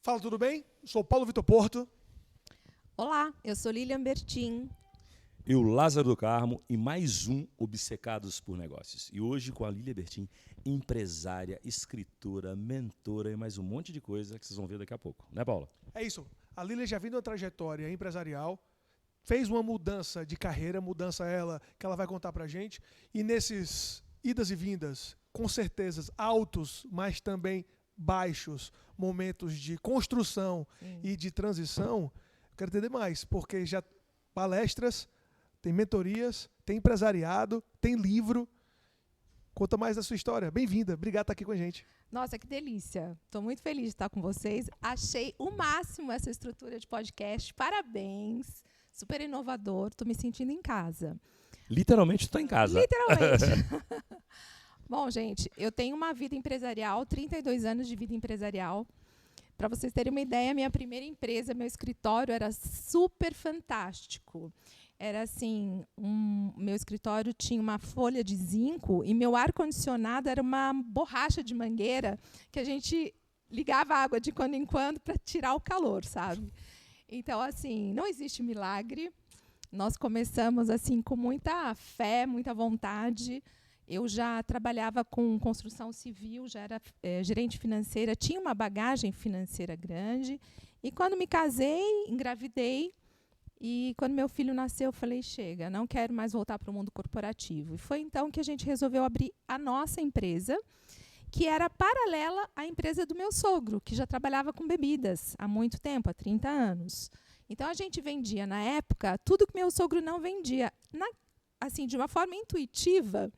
Fala, tudo bem? Sou Paulo Vitor Porto. Olá, eu sou Lilian Bertin. Eu, Lázaro do Carmo, e mais um Obcecados por Negócios. E hoje com a Lilian Bertin, empresária, escritora, mentora e mais um monte de coisa que vocês vão ver daqui a pouco. Né, Paula? É isso. A Lilian já vem de uma trajetória empresarial, fez uma mudança de carreira, mudança que ela vai contar pra gente. E nesses idas e vindas, com certeza altos, mas também baixos, momentos de construção e de transição, quero entender mais, porque já palestras, tem mentorias, tem empresariado, tem livro. Conta mais da sua história. Bem-vinda. Obrigado por estar aqui com a gente. Nossa, que delícia. Estou muito feliz de estar com vocês. Achei o máximo essa estrutura de podcast. Parabéns. Super inovador. Estou me sentindo em casa. Literalmente estou em casa. Literalmente. Bom, gente, eu tenho uma vida empresarial, 32 anos de vida empresarial. Para vocês terem uma ideia, minha primeira empresa, meu escritório era super fantástico. Era assim, meu escritório tinha uma folha de zinco e meu ar-condicionado era uma borracha de mangueira que a gente ligava a água de quando em quando para tirar o calor, sabe? Então, assim, não existe milagre. Nós começamos assim com muita fé, muita vontade. Eu já trabalhava com construção civil, já era gerente financeira, tinha uma bagagem financeira grande. E quando me casei, engravidei, e quando meu filho nasceu, eu falei, chega, não quero mais voltar para o mundo corporativo. E foi então que a gente resolveu abrir a nossa empresa, que era paralela à empresa do meu sogro, que já trabalhava com bebidas há muito tempo, há 30 anos. Então, a gente vendia, na época, tudo que meu sogro não vendia. Assim, de uma forma intuitiva,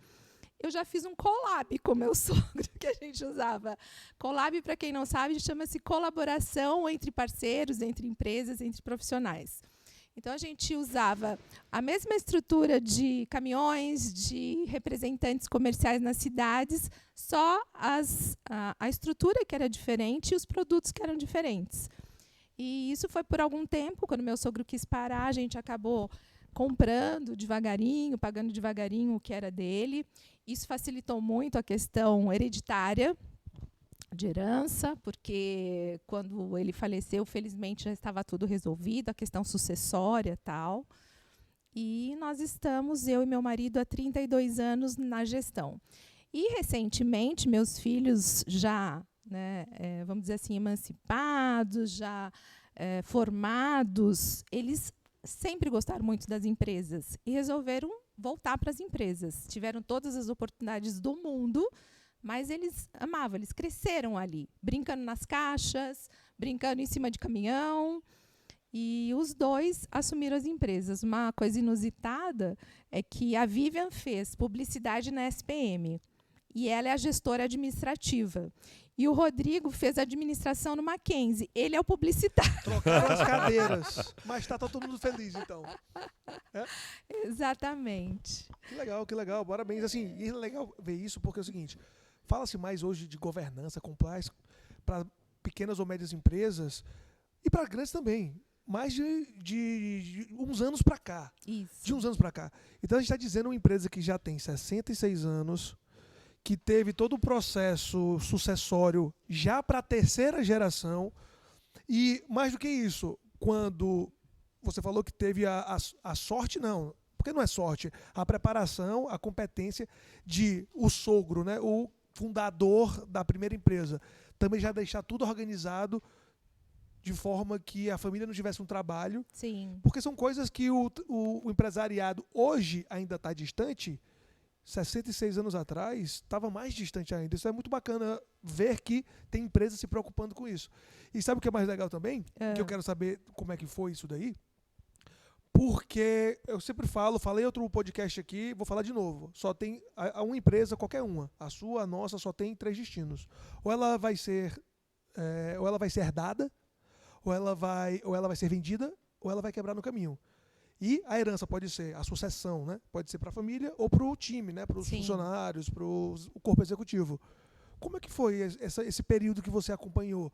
eu já fiz um collab com meu sogro, que a gente usava. Collab, para quem não sabe, chama-se colaboração entre parceiros, entre empresas, entre profissionais. Então, a gente usava a mesma estrutura de caminhões, de representantes comerciais nas cidades, só a estrutura que era diferente e os produtos que eram diferentes. E isso foi por algum tempo. Quando meu sogro quis parar, a gente acabou comprando devagarinho, pagando devagarinho o que era dele. Isso facilitou muito a questão hereditária, de herança, porque quando ele faleceu, felizmente já estava tudo resolvido, a questão sucessória e tal. E nós estamos, eu e meu marido, há 32 anos na gestão. E, recentemente, meus filhos já, vamos dizer assim, emancipados, já formados, eles sempre gostaram muito das empresas e resolveram voltar para as empresas. Tiveram todas as oportunidades do mundo, mas eles amavam, eles cresceram ali, brincando nas caixas, brincando em cima de caminhão. E os dois assumiram as empresas. Uma coisa inusitada é que a Vivian fez publicidade na SPM, e ela é a gestora administrativa. E o Rodrigo fez administração no Mackenzie. Ele é o publicitário. Trocaram as cadeiras. Mas está todo mundo feliz, então. É? Exatamente. Que legal. Parabéns. Assim, e é legal ver isso porque é o seguinte, fala-se mais hoje de governança, compliance, para pequenas ou médias empresas e para grandes também. Mais de uns anos para cá. Isso. De uns anos para cá. Então, a gente está dizendo uma empresa que já tem 66 anos, que teve todo o processo sucessório já para a terceira geração. E, mais do que isso, quando você falou que teve a sorte, não, porque não é sorte, a preparação, a competência de o sogro, né, o fundador da primeira empresa, também já deixar tudo organizado de forma que a família não tivesse um trabalho. Sim. Porque são coisas que o empresariado hoje ainda está distante. 66 anos atrás, estava mais distante ainda. Isso é muito bacana ver que tem empresas se preocupando com isso. E sabe o que é mais legal também? Que eu quero saber como é que foi isso daí. Porque eu sempre falei em outro podcast aqui, vou falar de novo. Só tem uma empresa, qualquer uma. A sua, a nossa, só tem 3 destinos. Ou ela vai ser herdada, ou ela vai ser vendida, ou ela vai quebrar no caminho. E a herança pode ser a sucessão, né? Pode ser para a família ou para o time, né? Para os funcionários, para o corpo executivo. Como é que foi esse período que você acompanhou?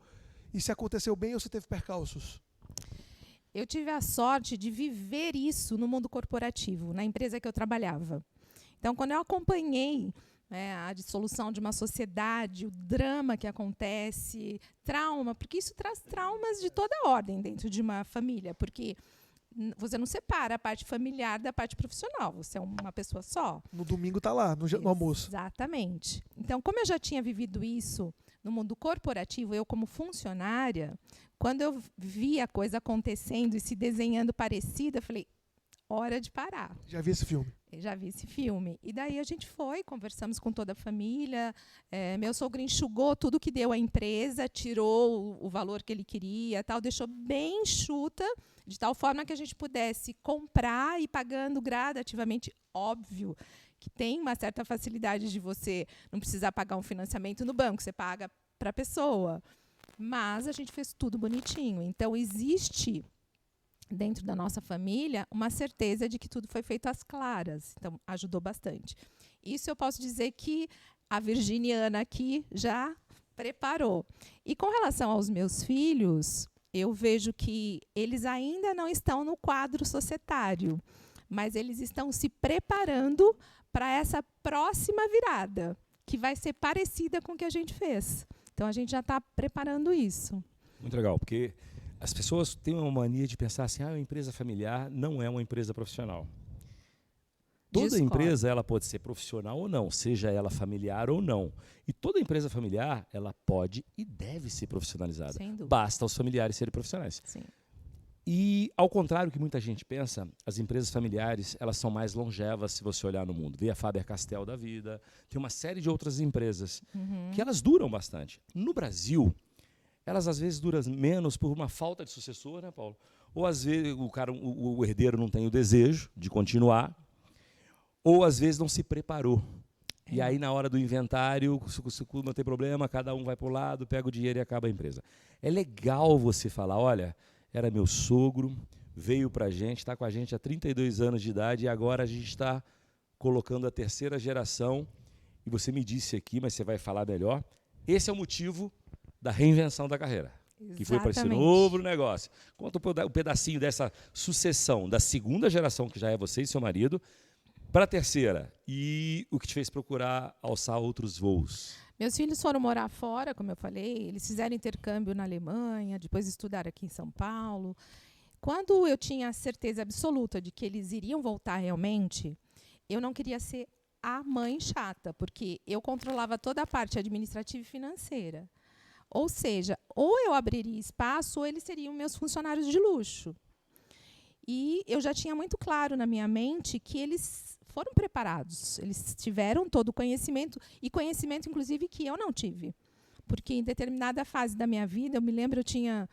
E se aconteceu bem ou se teve percalços? Eu tive a sorte de viver isso no mundo corporativo, na empresa que eu trabalhava. Então, quando eu acompanhei a dissolução de uma sociedade, o drama que acontece, trauma, porque isso traz traumas de toda ordem dentro de uma família, porque você não separa a parte familiar da parte profissional, você é uma pessoa só. No domingo tá lá, no almoço. Exatamente. Então, como eu já tinha vivido isso no mundo corporativo, eu como funcionária, quando eu vi a coisa acontecendo e se desenhando parecida, eu falei, hora de parar. Já vi esse filme. Eu já vi esse filme. E daí a gente foi, conversamos com toda a família. Meu sogro enxugou tudo que deu à empresa, tirou o valor que ele queria, tal, deixou bem enxuta, de tal forma que a gente pudesse comprar e pagando gradativamente. Óbvio que tem uma certa facilidade de você não precisar pagar um financiamento no banco, você paga para a pessoa. Mas a gente fez tudo bonitinho. Então, existe dentro da nossa família uma certeza de que tudo foi feito às claras. Então, ajudou bastante. Isso eu posso dizer que a virginiana aqui já preparou. E com relação aos meus filhos, eu vejo que eles ainda não estão no quadro societário, mas eles estão se preparando para essa próxima virada, que vai ser parecida com o que a gente fez. Então, a gente já está preparando isso. Muito legal, porque as pessoas têm uma mania de pensar assim, uma empresa familiar não é uma empresa profissional. Toda empresa ela pode ser profissional ou não, seja ela familiar ou não. E toda empresa familiar ela pode e deve ser profissionalizada. Sem dúvida. Basta os familiares serem profissionais. Sim. E, ao contrário do que muita gente pensa, as empresas familiares elas são mais longevas se você olhar no mundo. Vê a Faber-Castell da vida, tem uma série de outras empresas que elas duram bastante. No Brasil, elas às vezes duram menos por uma falta de sucessor, né, Paulo? Ou às vezes o herdeiro não tem o desejo de continuar, ou às vezes não se preparou. E aí, na hora do inventário, se não tem problema, cada um vai para o lado, pega o dinheiro e acaba a empresa. É legal você falar, olha, era meu sogro, veio para a gente, está com a gente há 32 anos de idade e agora a gente está colocando a terceira geração. E você me disse aqui, mas você vai falar melhor, esse é o motivo da reinvenção da carreira. Exatamente. Que foi para esse novo negócio. Conta um pedacinho dessa sucessão da segunda geração, que já é você e seu marido, para a terceira. E o que te fez procurar alçar outros voos? Meus filhos foram morar fora, como eu falei. Eles fizeram intercâmbio na Alemanha, depois estudaram aqui em São Paulo. Quando eu tinha a certeza absoluta de que eles iriam voltar realmente, eu não queria ser a mãe chata, porque eu controlava toda a parte administrativa e financeira. Ou seja, ou eu abriria espaço, ou eles seriam meus funcionários de luxo. E eu já tinha muito claro na minha mente que eles foram preparados. Eles tiveram todo o conhecimento, e conhecimento, inclusive, que eu não tive. Porque em determinada fase da minha vida, eu me lembro, eu tinha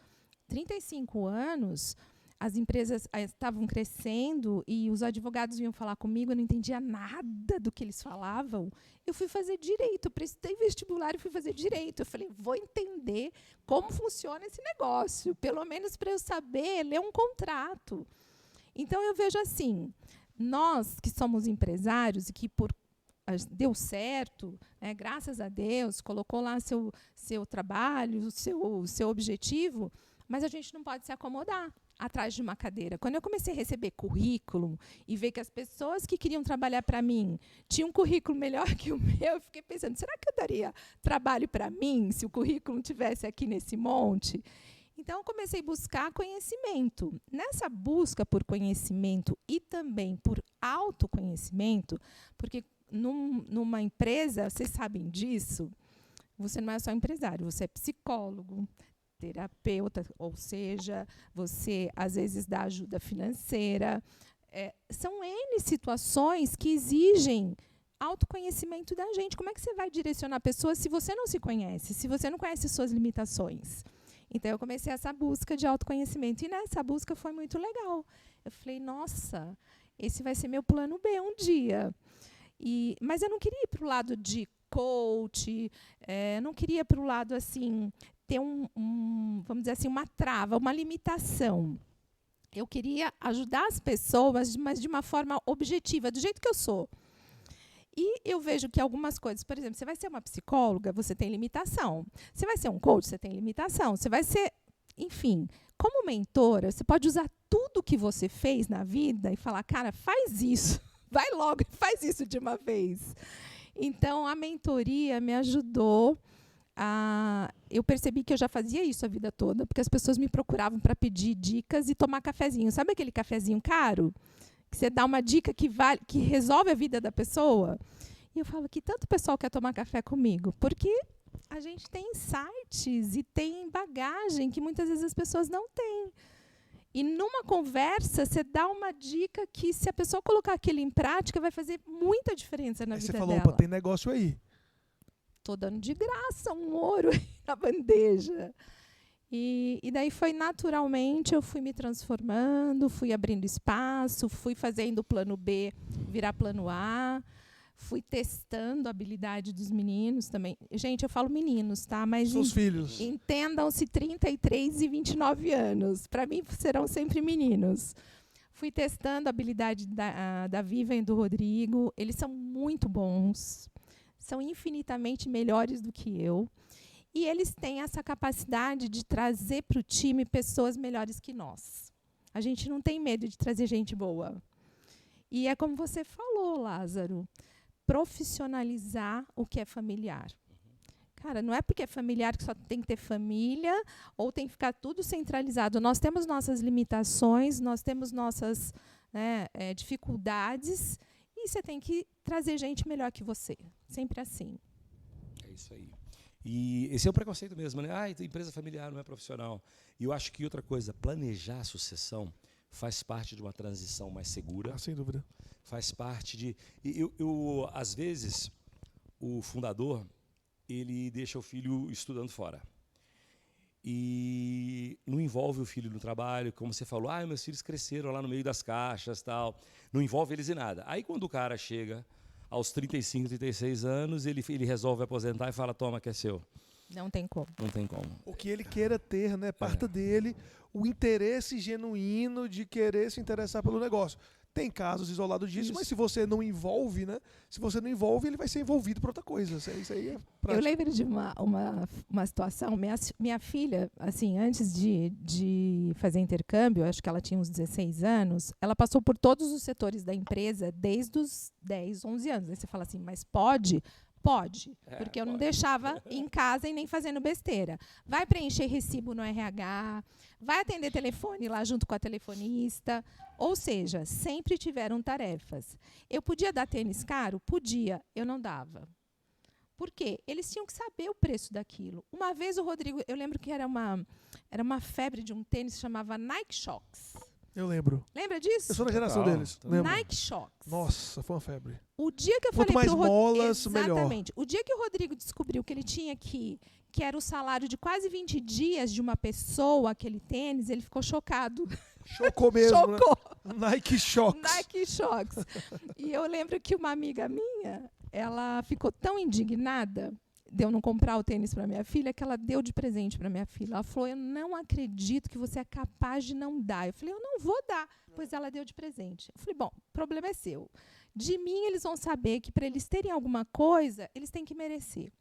35 anos, as empresas estavam crescendo e os advogados vinham falar comigo, eu não entendia nada do que eles falavam. Eu fui fazer direito, prestei vestibular e fui fazer direito. Eu falei, vou entender como funciona esse negócio, pelo menos para eu saber ler um contrato. Então, eu vejo assim, nós que somos empresários e que deu certo, né, graças a Deus, colocou lá seu trabalho, o seu objetivo, mas a gente não pode se acomodar atrás de uma cadeira. Quando eu comecei a receber currículo e ver que as pessoas que queriam trabalhar para mim tinham um currículo melhor que o meu, eu fiquei pensando, será que eu daria trabalho para mim se o currículo tivesse aqui nesse monte? Então, eu comecei a buscar conhecimento. Nessa busca por conhecimento e também por autoconhecimento, porque numa empresa, vocês sabem disso, você não é só empresário, você é psicólogo, terapeuta, ou seja, você às vezes dá ajuda financeira. São N situações que exigem autoconhecimento da gente. Como é que você vai direcionar a pessoa se você não se conhece, se você não conhece suas limitações? Então, eu comecei essa busca de autoconhecimento. E nessa busca foi muito legal. Eu falei, nossa, esse vai ser meu plano B um dia. Mas eu não queria ir para o lado de coach, não queria para o lado assim, ter vamos dizer assim, uma trava, uma limitação. Eu queria ajudar as pessoas, mas de uma forma objetiva, do jeito que eu sou. E eu vejo que algumas coisas, por exemplo, você vai ser uma psicóloga, você tem limitação. Você vai ser um coach, você tem limitação. Você vai ser, enfim, como mentora, você pode usar tudo que você fez na vida e falar, cara, faz isso, vai logo, faz isso de uma vez. Então, a mentoria me ajudou eu percebi que eu já fazia isso a vida toda, porque as pessoas me procuravam para pedir dicas e tomar cafezinho. Sabe aquele cafezinho caro? Que você dá uma dica que resolve a vida da pessoa? E eu falo que tanto pessoal quer tomar café comigo, porque a gente tem insights e tem bagagem que muitas vezes as pessoas não têm. E numa conversa, você dá uma dica que, se a pessoa colocar aquilo em prática, vai fazer muita diferença na vida dela. Você falou, opa, tem negócio aí. Estou dando de graça um ouro na bandeja. E daí foi naturalmente, eu fui me transformando, fui abrindo espaço, fui fazendo o plano B virar plano A, fui testando a habilidade dos meninos também. Gente, eu falo meninos, tá? Mas Seus filhos. entendam-se 33 e 29 anos. Para mim, serão sempre meninos. Fui testando a habilidade da Vivian e do Rodrigo. Eles são muito bons. São infinitamente melhores do que eu. E eles têm essa capacidade de trazer para o time pessoas melhores que nós. A gente não tem medo de trazer gente boa. E é como você falou, Lázaro, profissionalizar o que é familiar. Cara, não é porque é familiar que só tem que ter família ou tem que ficar tudo centralizado. Nós temos nossas limitações, nós temos nossas dificuldades e você tem que trazer gente melhor que você. Sempre assim. É isso aí. E esse é o preconceito mesmo, né? Empresa familiar não é profissional. E eu acho que outra coisa, planejar a sucessão faz parte de uma transição mais segura. Sem dúvida. Faz parte de... às vezes, o fundador, ele deixa o filho estudando fora. E não envolve o filho no trabalho, como você falou, meus filhos cresceram lá no meio das caixas, tal. Não envolve eles em nada. Aí, quando o cara chega aos 35, 36 anos, ele resolve aposentar e fala, toma, que é seu. Não tem como. Não tem como. O que ele queira ter, né? Parta dele, o interesse genuíno de querer se interessar pelo negócio. Tem casos isolados disso, mas se você não envolve, né? Se você não envolve, ele vai ser envolvido por outra coisa. Isso aí é prático. Eu lembro de uma situação, minha filha, assim, antes de fazer intercâmbio, acho que ela tinha uns 16 anos, ela passou por todos os setores da empresa desde os 10, 11 anos. Aí você fala assim, mas pode? Pode, porque eu não deixava em casa e nem fazendo besteira. Vai preencher recibo no RH, vai atender telefone lá junto com a telefonista. Ou seja, sempre tiveram tarefas. Eu podia dar tênis caro? Podia, eu não dava. Por quê? Eles tinham que saber o preço daquilo. Uma vez o Rodrigo, eu lembro que era uma febre de um tênis que chamava Nike Shox. Eu lembro. Lembra disso? Eu sou da geração deles. Lembro. Nike Shox. Nossa, foi uma febre. O dia que eu Quanto falei mais pro molas, melhor. Exatamente. O dia que o Rodrigo descobriu que ele tinha que era o salário de quase 20 dias de uma pessoa, aquele tênis, ele ficou chocado. Chocou mesmo, Chocou. Né? Nike Shox. Nike Shox. E eu lembro que uma amiga minha, ela ficou tão indignada de eu não comprar o tênis para minha filha, que ela deu de presente para minha filha. Ela falou, eu não acredito que você é capaz de não dar. Eu falei, eu não vou dar. Pois ela deu de presente. Eu falei, bom, o problema é seu. De mim, eles vão saber que para eles terem alguma coisa, eles têm que merecer.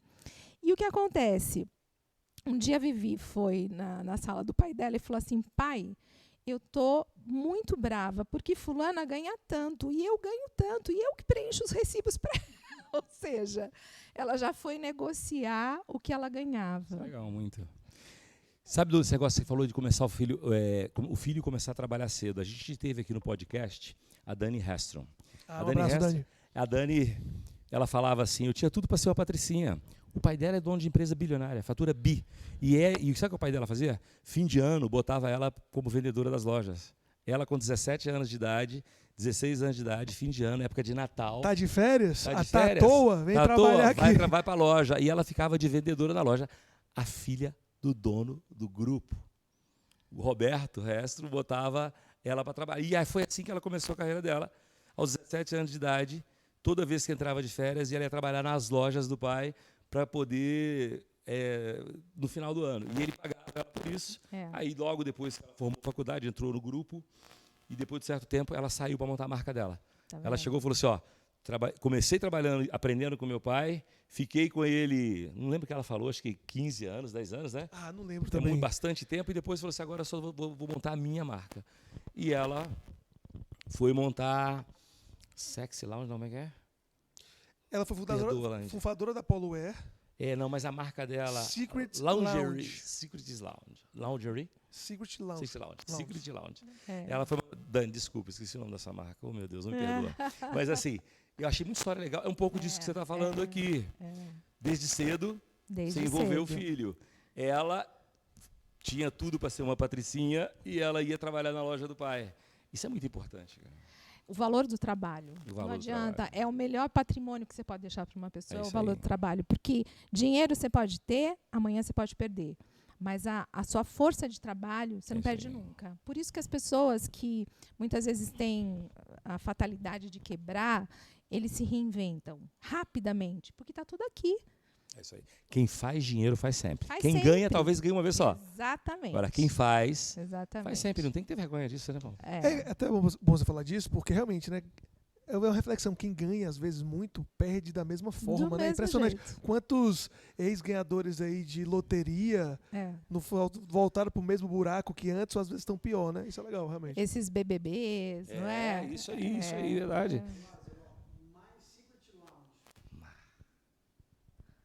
E o que acontece? Um dia a Vivi foi na sala do pai dela e falou assim, pai, eu estou muito brava, porque fulana ganha tanto, e eu ganho tanto, e eu que preencho os recibos para ela. Ou seja, ela já foi negociar o que ela ganhava. Legal, muito. Sabe desse negócio que você falou de começar o filho começar a trabalhar cedo? A gente teve aqui no podcast a Dani Hestron. Um abraço, Dani. A Dani, ela falava assim, eu tinha tudo para ser uma patricinha. O pai dela é dono de empresa bilionária, fatura bi. E sabe o que o pai dela fazia? Fim de ano, botava ela como vendedora das lojas. Ela com 17 anos de idade, 16 anos de idade, fim de ano, época de Natal. Tá de férias? Tá de férias? Tá à toa? Vem trabalhar aqui. Vai para a loja. E ela ficava de vendedora na loja. A filha do dono do grupo, o Roberto Restro, botava ela para trabalhar. E aí foi assim que ela começou a carreira dela, aos 17 anos de idade, toda vez que entrava de férias, ela ia trabalhar nas lojas do pai para poder, no final do ano. E ele pagava ela por isso. Aí, logo depois que ela formou a faculdade, entrou no grupo, e depois de certo tempo, ela saiu para montar a marca dela. Ela chegou e falou assim, comecei trabalhando, aprendendo com meu pai, fiquei com ele, não lembro o que ela falou, acho que 15 anos, 10 anos, né? Não lembro também. Bastante tempo, e depois falou assim, agora eu só vou montar a minha marca. E ela foi montar Sexy Lounge, não, como é que é? Ela foi Perdoa, Lange. fundadora da Polo Wear. Não, mas a marca dela... Secret Lingerie. Lounge. Secret Lounge. Lingerie? Secret Lounge. Secret Lounge. Lounge. Secret Lounge. É. Ela foi... Dani, desculpa, esqueci o nome dessa marca. Oh, meu Deus, não me perdoa. Mas assim, eu achei muita história legal. É um pouco disso que você está falando aqui. Desde cedo, Desde você envolveu o cedo. filho. Ela tinha tudo para ser uma patricinha e ela ia trabalhar na loja do pai. Isso é muito importante, cara. O valor do trabalho. O valor Não do adianta. trabalho. É o melhor patrimônio que você pode deixar para uma pessoa, É o isso valor aí. do trabalho. Porque dinheiro você pode ter, amanhã você pode perder. Mas a sua força de trabalho, você não É isso perde aí. nunca. Por isso que as pessoas que muitas vezes têm a fatalidade de quebrar, eles se reinventam rapidamente. Porque está tudo aqui. É isso aí. Quem faz dinheiro faz sempre. Faz Quem sempre. ganha, talvez ganhe uma vez só. Exatamente. Agora, quem faz Exatamente. sempre. Não tem que ter vergonha disso, né, Paulo? É até bom você falar disso, porque realmente, né? É uma reflexão. Quem ganha, às vezes, muito, perde da mesma forma, Do né? mesmo Impressionante. jeito. Quantos ex-ganhadores aí de loteria voltaram pro mesmo buraco que antes, ou às vezes estão pior, né? Isso é legal, realmente. Esses BBBs, não é? Isso aí, verdade.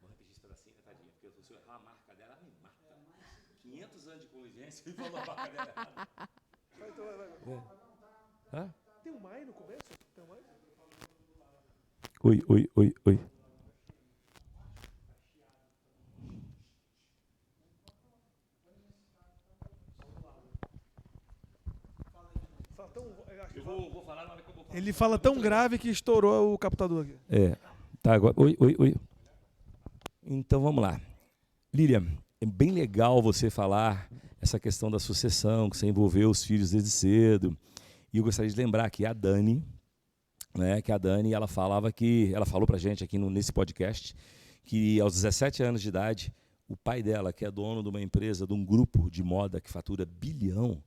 Vou repetir esse pedacinho, tadinha, porque se eu errar a marca dela, me mata. 500 anos de convivência e falou a marca dela errada. Hã? Tem um mais no começo? Tem um mais? Oi. Eu vou falar na hora que eu vou falar. Ele fala tão grave que estourou o captador aqui. Tá, agora. Oi. Então vamos lá. Lilian, é bem legal você falar essa questão da sucessão, que você envolveu os filhos desde cedo. E eu gostaria de lembrar que a Dani, né, ela falou pra gente aqui nesse podcast, que aos 17 anos de idade, o pai dela, que é dono de uma empresa, de um grupo de moda que fatura bilhão,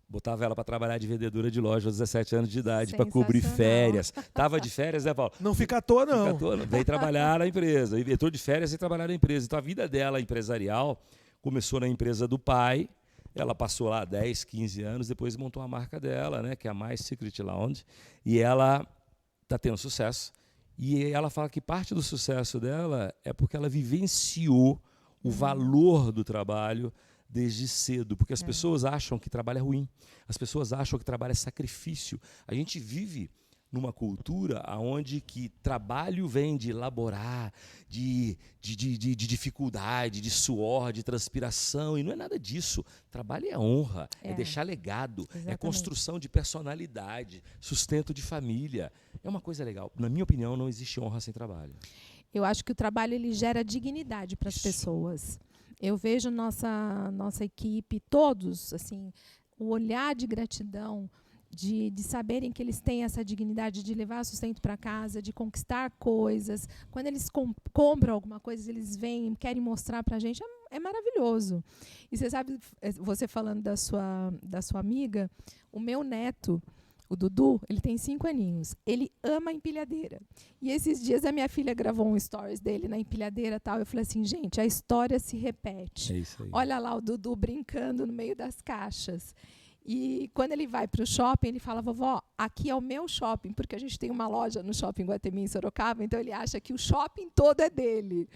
botava ela para trabalhar de vendedora de loja aos 17 anos de idade, para cobrir Sensacional. férias. Tava de férias, né, Paulo? Não fica à toa, não. Fica à toa, veio trabalhar na empresa. E entrou de férias e trabalhar na empresa. Então a vida dela empresarial começou na empresa do pai. Ela passou lá 10, 15 anos, depois montou a marca dela, né, que é a Mais Secret Lounge. E ela está tendo sucesso. E ela fala que parte do sucesso dela é porque ela vivenciou o valor do trabalho desde cedo, porque as pessoas acham que trabalho é ruim, as pessoas acham que trabalho é sacrifício. A gente vive numa cultura onde que trabalho vem de elaborar, de dificuldade, de suor, de transpiração, e não é nada disso. Trabalho é honra, é deixar legado, Exatamente. é construção de personalidade, sustento de família. É uma coisa legal. Na minha opinião, não existe honra sem trabalho. Eu acho que o trabalho ele gera dignidade para as pessoas. Eu vejo nossa equipe, todos, assim, o olhar de gratidão, de saberem que eles têm essa dignidade de levar sustento para casa, de conquistar coisas. Quando eles compram alguma coisa, eles vêm, querem mostrar para a gente, é maravilhoso. E você sabe, você falando da sua amiga, o meu neto, o Dudu, ele tem 5 aninhos. Ele ama a empilhadeira. E esses dias a minha filha gravou um stories dele na empilhadeira e tal. Eu falei assim, gente, a história se repete. É isso aí. Olha lá o Dudu brincando no meio das caixas. E quando ele vai para o shopping, ele fala, vovó, aqui é o meu shopping, porque a gente tem uma loja no shopping Guatemi, em Sorocaba, então ele acha que o shopping todo é dele.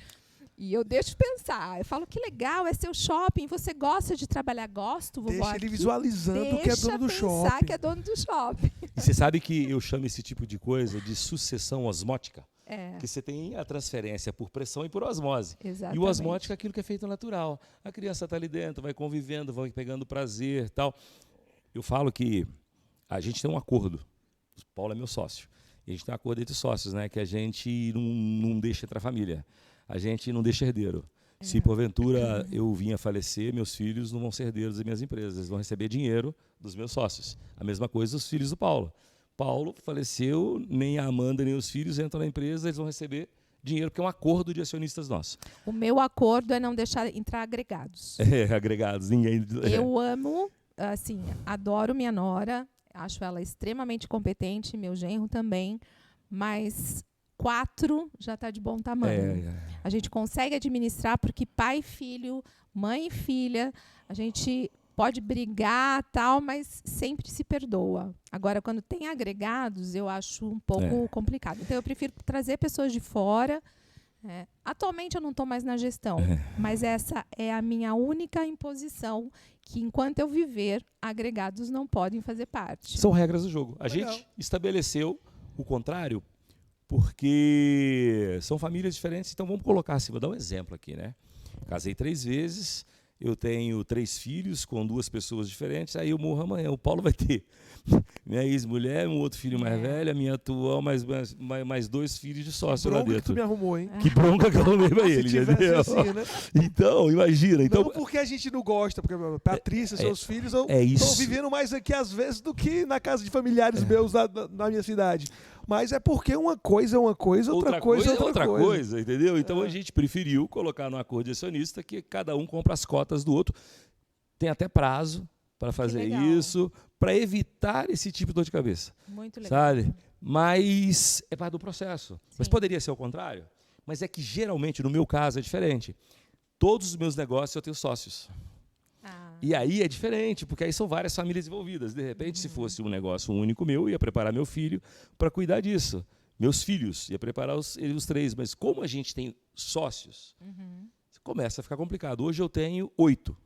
E eu deixo pensar, eu falo, que legal, é seu shopping, você gosta de trabalhar? Gosto, vovó. Deixa ele aqui, visualizando que é dono do Deixa pensar shopping. que é dono do shopping. E você sabe que eu chamo esse tipo de coisa de sucessão osmótica? É, Que você tem a transferência por pressão e por osmose. exatamente. E o osmótico é aquilo que é feito natural. A criança está ali dentro, vai convivendo, vai pegando prazer e tal. Eu falo que a gente tem um acordo. O Paulo é meu sócio. E a gente tem um acordo entre sócios, né? Que a gente não deixa entrar família. A gente não deixa herdeiro. Se porventura eu vim a falecer, meus filhos não vão ser herdeiros das minhas empresas. Eles vão receber dinheiro dos meus sócios. A mesma coisa os filhos do Paulo. Paulo faleceu, nem a Amanda nem os filhos entram na empresa, eles vão receber dinheiro, porque é um acordo de acionistas nossos. O meu acordo é não deixar entrar agregados. Agregados, ninguém... Eu amo, assim, adoro minha nora, acho ela extremamente competente, meu genro também, mas 4 já está de bom tamanho. A gente consegue administrar porque pai e filho, mãe e filha, a gente pode brigar, tal, mas sempre se perdoa. Agora, quando tem agregados, eu acho um pouco complicado. Então, eu prefiro trazer pessoas de fora. Atualmente, eu não estou mais na gestão, mas essa é a minha única imposição, que enquanto eu viver, agregados não podem fazer parte. São regras do jogo. A Legal. gente estabeleceu o contrário porque são famílias diferentes. Então, vamos colocar assim, vou dar um exemplo aqui, né? Casei 3 vezes, eu tenho 3 filhos com 2 pessoas diferentes, aí eu morro amanhã. O Paulo vai ter minha ex-mulher, um outro filho mais velho, a minha atual, mais 2 filhos de sócio lá Bronca que dentro. tu me arrumou, hein? Que bronca que eu arrumei pra ele, Se tivesse entendeu? assim, né? Então, imagina. Então, Não porque a gente não gosta, porque Patrícia, seus filhos estão isso. vivendo mais aqui às vezes do que na casa de familiares meus na minha cidade. Mas é porque uma coisa é uma coisa, outra coisa é outra coisa, entendeu? Então a gente preferiu colocar no acordo de acionista que cada um compra as cotas do outro. Tem até prazo para fazer isso, para evitar esse tipo de dor de cabeça. Muito legal. Sabe? Mas é parte do processo. Sim. Mas poderia ser o contrário? Mas é que geralmente, no meu caso, é diferente. Todos os meus negócios eu tenho sócios. E aí é diferente, porque aí são várias famílias envolvidas. De repente, se fosse um negócio único meu, eu ia preparar meu filho para cuidar disso. Meus filhos, ia preparar os 3. Mas como a gente tem sócios, começa a ficar complicado. Hoje eu tenho 8.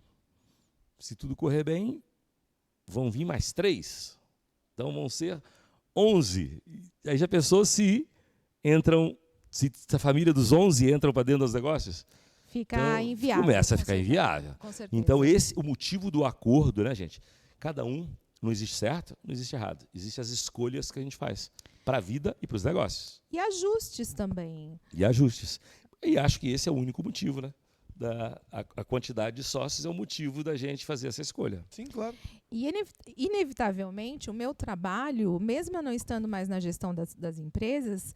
Se tudo correr bem, vão vir mais 3. Então vão ser 11. Aí já pensou se a família dos 11 entram para dentro dos negócios? Fica inviável. Começa a ficar inviável. Com certeza. Então, o motivo do acordo, né, gente? Cada um, não existe certo, não existe errado. Existem as escolhas que a gente faz para a vida e para os negócios. E ajustes também. E ajustes. E acho que esse é o único motivo, né? A quantidade de sócios é o motivo da gente fazer essa escolha. Sim, claro. E, inevitavelmente, o meu trabalho, mesmo eu não estando mais na gestão das empresas,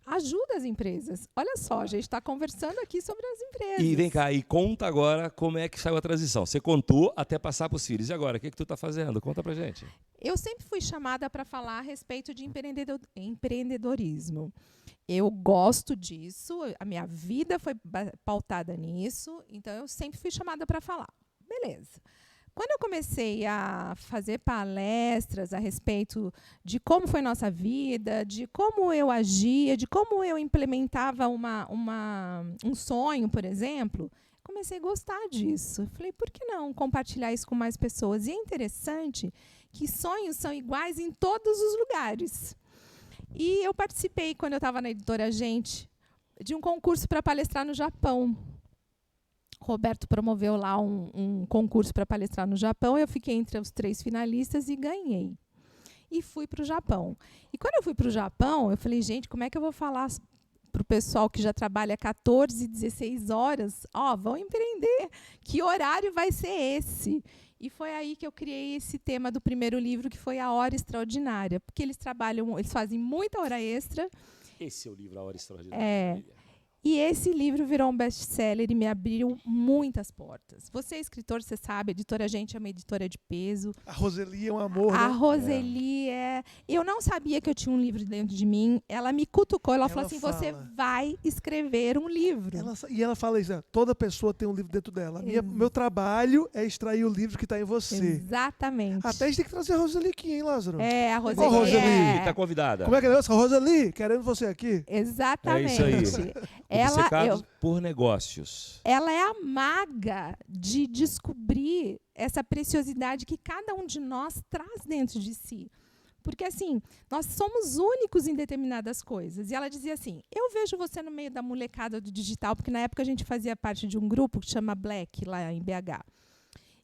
ajuda as empresas. Olha só, a gente está conversando aqui sobre as empresas. E vem cá, e conta agora como é que saiu a transição. Você contou até passar para os filhos. E agora, o que tu está fazendo? Conta pra gente. Eu sempre fui chamada para falar a respeito de empreendedorismo. Eu gosto disso, a minha vida foi pautada nisso, então eu sempre fui chamada para falar. Beleza. Quando eu comecei a fazer palestras a respeito de como foi nossa vida, de como eu agia, de como eu implementava um sonho, por exemplo, comecei a gostar disso. Falei, por que não compartilhar isso com mais pessoas? E é interessante que sonhos são iguais em todos os lugares. E eu participei, quando eu estava na Editora Gente, de um concurso para palestrar no Japão. Roberto promoveu lá um concurso para palestrar no Japão. Eu fiquei entre os 3 finalistas e ganhei. E fui para o Japão. E quando eu fui para o Japão, eu falei, gente, como é que eu vou falar para o pessoal que já trabalha 14, 16 horas? Vão empreender. Que horário vai ser esse? E foi aí que eu criei esse tema do primeiro livro, que foi A Hora Extraordinária. Porque eles fazem muita hora extra. Esse é o livro A Hora Extraordinária. E esse livro virou um best-seller e me abriu muitas portas. Você é escritor, você sabe, a Editora Gente é uma editora de peso. A Roseli é um amor, né? A Roseli é... Eu não sabia que eu tinha um livro dentro de mim. Ela me cutucou, ela falou assim, você vai escrever um livro. E ela fala isso, toda pessoa tem um livro dentro dela. Meu trabalho é extrair o livro que está em você. Exatamente. Até a gente tem que trazer a Roseli aqui, hein, Lázaro? A Roseli. Roseli. Está convidada. Como é que é o negócio? Roseli, querendo você aqui. Exatamente. É isso aí. Obcecados por negócios. Ela é a maga de descobrir essa preciosidade que cada um de nós traz dentro de si. Porque, assim, nós somos únicos em determinadas coisas. E ela dizia assim, eu vejo você no meio da molecada do digital, porque na época a gente fazia parte de um grupo que chama Black, lá em BH.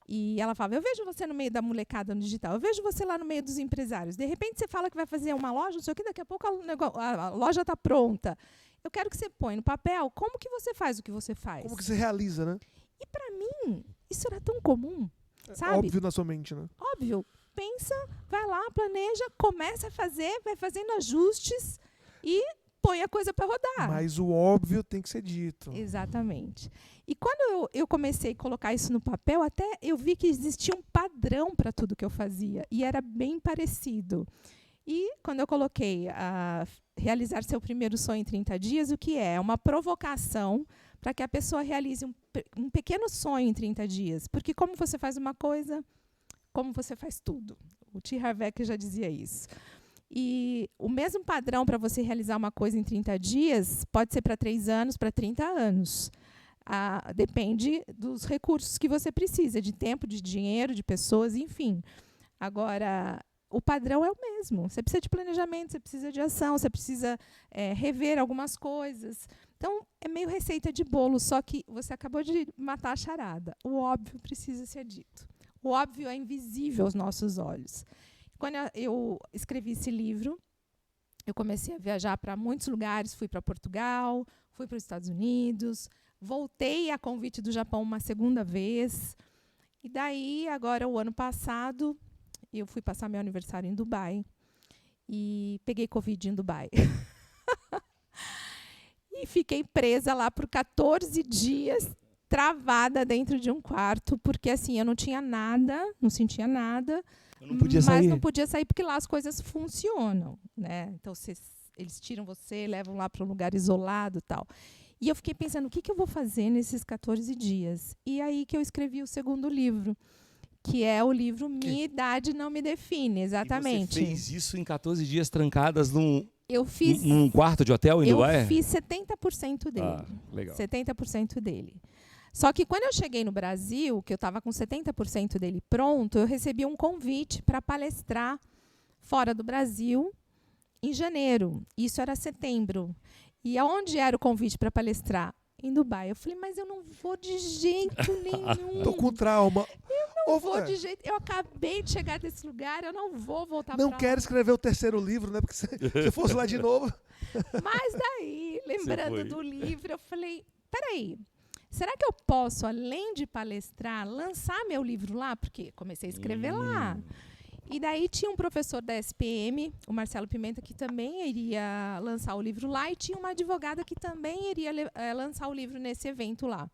E ela falava, eu vejo você no meio da molecada no digital, eu vejo você lá no meio dos empresários. De repente você fala que vai fazer uma loja, não sei o que, daqui a pouco a loja está pronta. Eu quero que você põe no papel como que você faz o que você faz. Como que você realiza, né? E para mim, isso era tão comum, sabe? Óbvio na sua mente, né? Óbvio. Pensa, vai lá, planeja, começa a fazer, vai fazendo ajustes e põe a coisa para rodar. Mas o óbvio tem que ser dito. Exatamente. E quando eu comecei a colocar isso no papel, até eu vi que existia um padrão para tudo que eu fazia. E era bem parecido. E quando eu coloquei realizar seu primeiro sonho em 30 dias, o que é? É uma provocação para que a pessoa realize um pequeno sonho em 30 dias. Porque como você faz uma coisa, como você faz tudo. O T. Harv Eker já dizia isso. E o mesmo padrão para você realizar uma coisa em 30 dias pode ser para 3 anos, para 30 anos. Depende dos recursos que você precisa, de tempo, de dinheiro, de pessoas, enfim. Agora, o padrão é o mesmo. Você precisa de planejamento, você precisa de ação, você precisa rever algumas coisas. Então, é meio receita de bolo, só que você acabou de matar a charada. O óbvio precisa ser dito. O óbvio é invisível aos nossos olhos. Quando eu escrevi esse livro, eu comecei a viajar para muitos lugares. Fui para Portugal, fui para os Estados Unidos, voltei a convite do Japão uma segunda vez. E daí, agora, o ano passado, eu fui passar meu aniversário em Dubai. E peguei Covid em Dubai. E fiquei presa lá por 14 dias, travada dentro de um quarto, porque assim, eu não tinha nada, não sentia nada. Não podia mas sair. não podia sair porque lá as coisas funcionam, né? Então eles tiram você, levam lá para um lugar isolado e tal. E eu fiquei pensando, o que eu vou fazer nesses 14 dias? E aí que eu escrevi o segundo livro, que é o livro Minha Idade Não Me Define, exatamente. E você fez isso em 14 dias trancadas num quarto de hotel em Dubai? Eu fiz 70% dele. Ah, legal. 70% dele. Só que quando eu cheguei no Brasil, que eu estava com 70% dele pronto, eu recebi um convite para palestrar fora do Brasil em janeiro. Isso era setembro. E aonde era o convite para palestrar? Em Dubai. Eu falei, mas eu não vou de jeito nenhum. Tô com trauma. Eu não vou de jeito. Eu acabei de chegar desse lugar, eu não vou voltar para lá. Não quero escrever o terceiro livro, né? Porque se fosse lá de novo. Mas daí, lembrando do livro, eu falei, peraí. Será que eu posso, além de palestrar, lançar meu livro lá? Porque comecei a escrever lá. E daí tinha um professor da SPM, o Marcelo Pimenta, que também iria lançar o livro lá, e tinha uma advogada que também iria lançar o livro nesse evento lá.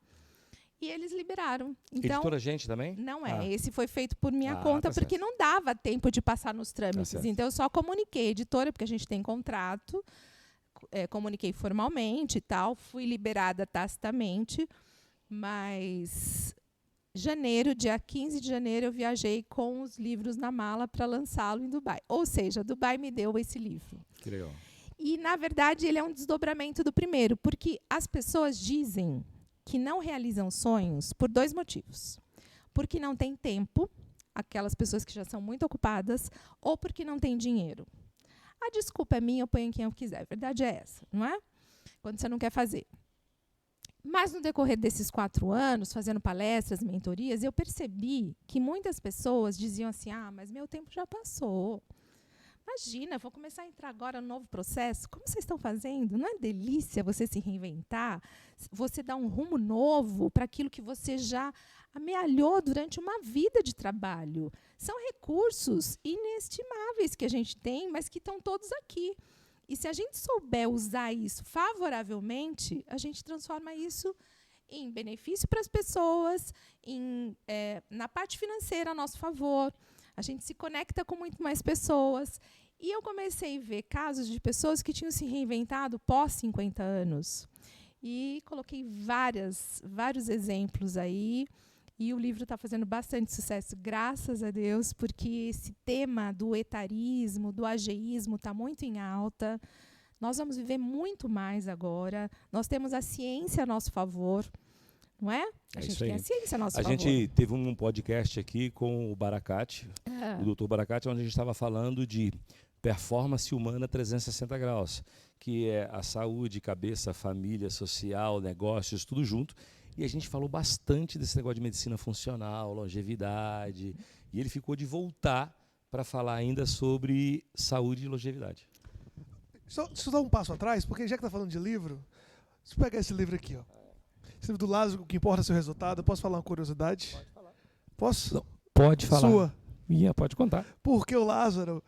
E eles liberaram. Então, Editora Gente também? Não é. Esse foi feito por minha conta, tá porque certo. não dava tempo de passar nos trâmites. Tá Então, eu só comuniquei a editora, porque a gente tem contrato, comuniquei formalmente e tal, fui liberada tacitamente. Mas dia 15 de janeiro, eu viajei com os livros na mala para lançá-lo em Dubai. Ou seja, Dubai me deu esse livro. Que legal. E, na verdade, ele é um desdobramento do primeiro, porque as pessoas dizem que não realizam sonhos por 2 motivos. Porque não tem tempo, aquelas pessoas que já são muito ocupadas, ou porque não tem dinheiro. A desculpa é minha, eu ponho em quem eu quiser. A verdade é essa, não é? Quando você não quer fazer. Mas, no decorrer desses 4 anos, fazendo palestras, mentorias, eu percebi que muitas pessoas diziam assim, mas meu tempo já passou. Imagina, vou começar a entrar agora no novo processo. Como vocês estão fazendo? Não é delícia você se reinventar? Você dar um rumo novo para aquilo que você já amealhou durante uma vida de trabalho. São recursos inestimáveis que a gente tem, mas que estão todos aqui. E se a gente souber usar isso favoravelmente, a gente transforma isso em benefício para as pessoas, na parte financeira a nosso favor. A gente se conecta com muito mais pessoas. E eu comecei a ver casos de pessoas que tinham se reinventado pós 50 anos. E coloquei vários exemplos aí. E o livro está fazendo bastante sucesso, graças a Deus, porque esse tema do etarismo, do ageísmo está muito em alta. Nós vamos viver muito mais agora. Nós temos a ciência a nosso favor, não é? A gente tem a ciência a nosso favor. A gente teve um podcast aqui com o Baracate, o Dr. Baracate, onde a gente estava falando de performance humana 360 graus, que é a saúde, cabeça, família, social, negócios, tudo junto. E a gente falou bastante desse negócio de medicina funcional, longevidade. E ele ficou de voltar para falar ainda sobre saúde e longevidade. Deixa eu dar um passo atrás, porque já que está falando de livro, deixa eu pegar esse livro aqui. Ó. Esse livro do Lázaro, O que importa é o seu resultado. Eu posso falar uma curiosidade? Pode falar. Posso? Não, pode falar. Sua. Minha, pode contar. Porque o Lázaro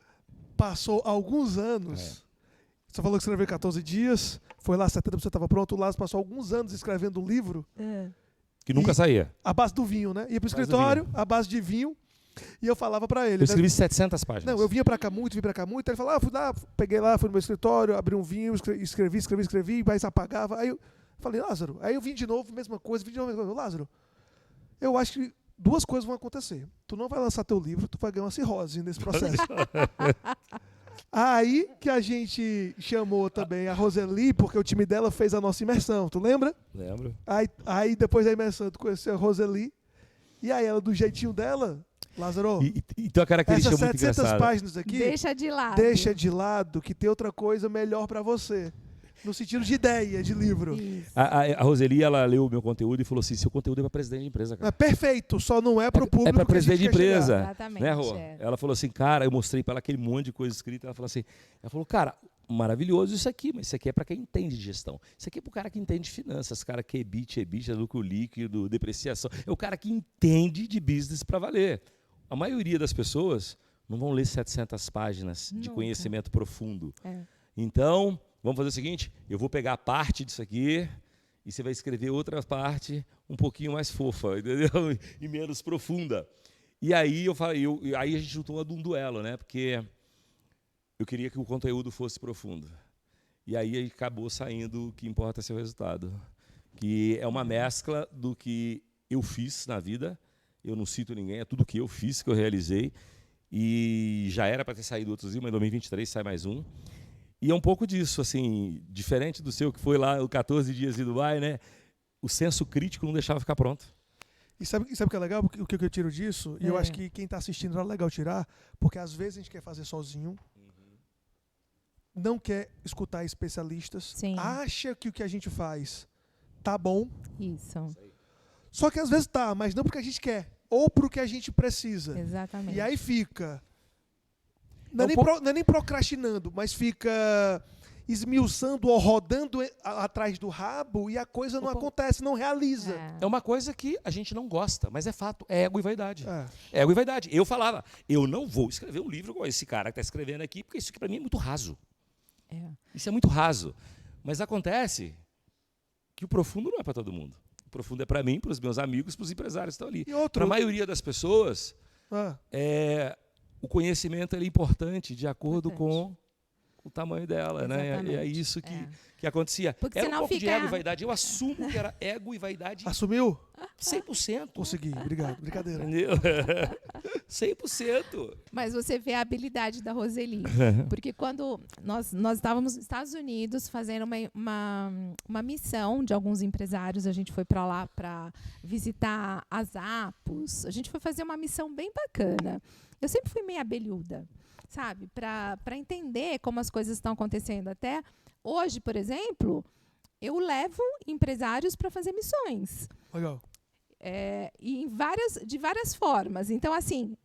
passou alguns anos... Você falou que escreveu 14 dias, foi lá, 70% estava pronto. O Lázaro passou alguns anos escrevendo um livro. Que nunca saía. À base do vinho, né? Ia para o escritório, à base de vinho, e eu falava para ele. Eu escrevi 700 páginas. Não, eu vinha para cá muito, vim para cá muito. Aí ele falava, fui lá, peguei lá, fui no meu escritório, abri um vinho, escrevi, mas apagava. Aí Falei, Lázaro, aí eu vim de novo, mesma coisa, Lázaro, eu acho que 2 coisas vão acontecer. Tu não vai lançar teu livro, tu vai ganhar uma cirrose nesse processo. Aí que a gente chamou também a Roseli, porque o time dela fez a nossa imersão, tu lembra? Lembro. Aí depois da imersão tu conheceu a Roseli, e aí ela do jeitinho dela, Lázaro, E tem uma característica essas muito 700 engraçada. páginas aqui, Deixa de lado. que tem outra coisa melhor pra você. No sentido de ideia, de livro. Isso. A Roseli, ela leu o meu conteúdo e falou assim, seu conteúdo é para presidente de empresa, cara. É perfeito, só não é pro público É para que a gente presidente de quer chegar. empresa. Exatamente, Né, Rô? é. Ela falou assim, cara, eu mostrei para ela aquele monte de coisa escrita. Ela falou, cara, maravilhoso isso aqui, mas isso aqui é para quem entende de gestão. Isso aqui é para o cara que entende de finanças, cara que é EBITDA, lucro líquido, depreciação. É o cara que entende de business para valer. A maioria das pessoas não vão ler 700 páginas de Nunca. conhecimento profundo. É. Então, vamos fazer o seguinte, eu vou pegar parte disso aqui e você vai escrever outra parte um pouquinho mais fofa, entendeu? E menos profunda. E aí aí a gente juntou um duelo, né? Porque eu queria que o conteúdo fosse profundo. E aí acabou saindo o que importa é ser o resultado. Que é uma mescla do que eu fiz na vida, eu não cito ninguém, é tudo que eu fiz, que eu realizei. E já era para ter saído outros, mas em 2023 sai mais um. E é um pouco disso, assim, diferente do seu que foi lá o 14 dias em Dubai, né? O senso crítico não deixava ficar pronto. E sabe o que é legal? O que eu tiro disso? E eu acho que quem está assistindo é legal tirar, porque às vezes a gente quer fazer sozinho, não quer escutar especialistas, Sim. acha que o que a gente faz tá bom, Isso. só que às vezes tá, mas não porque a gente quer, ou porque a gente precisa. Exatamente. E aí fica... Não É é, um nem procrastinando, mas fica esmiuçando ou rodando atrás do rabo e a coisa não acontece, não realiza. É uma coisa que a gente não gosta, mas é fato, é ego e vaidade. É. Ego e vaidade. Eu falava, eu não vou escrever um livro igual esse cara que está escrevendo aqui, porque isso aqui para mim é muito raso. É. Isso é muito raso. Mas acontece que o profundo não é para todo mundo. O profundo é para mim, para os meus amigos, para os empresários que estão ali. E outro... Para a maioria das pessoas, o conhecimento é importante de acordo com o tamanho dela, né? E é isso que acontecia. Porque era um senão pouco de fica- ego e vaidade. Eu assumo que era ego e vaidade Assumiu? 100%. Consegui, obrigado. Brincadeira. Entendeu? 100%. Mas você vê a habilidade da Roseli. Porque quando nós estávamos nos Estados Unidos fazendo uma missão de alguns empresários, a gente foi para lá para visitar as Apos, a gente foi fazer uma missão bem bacana. Eu sempre fui meio abelhuda, sabe? Para entender como as coisas estão acontecendo. Até hoje, por exemplo, eu levo empresários para fazer missões. Legal. E de várias formas. Então, assim,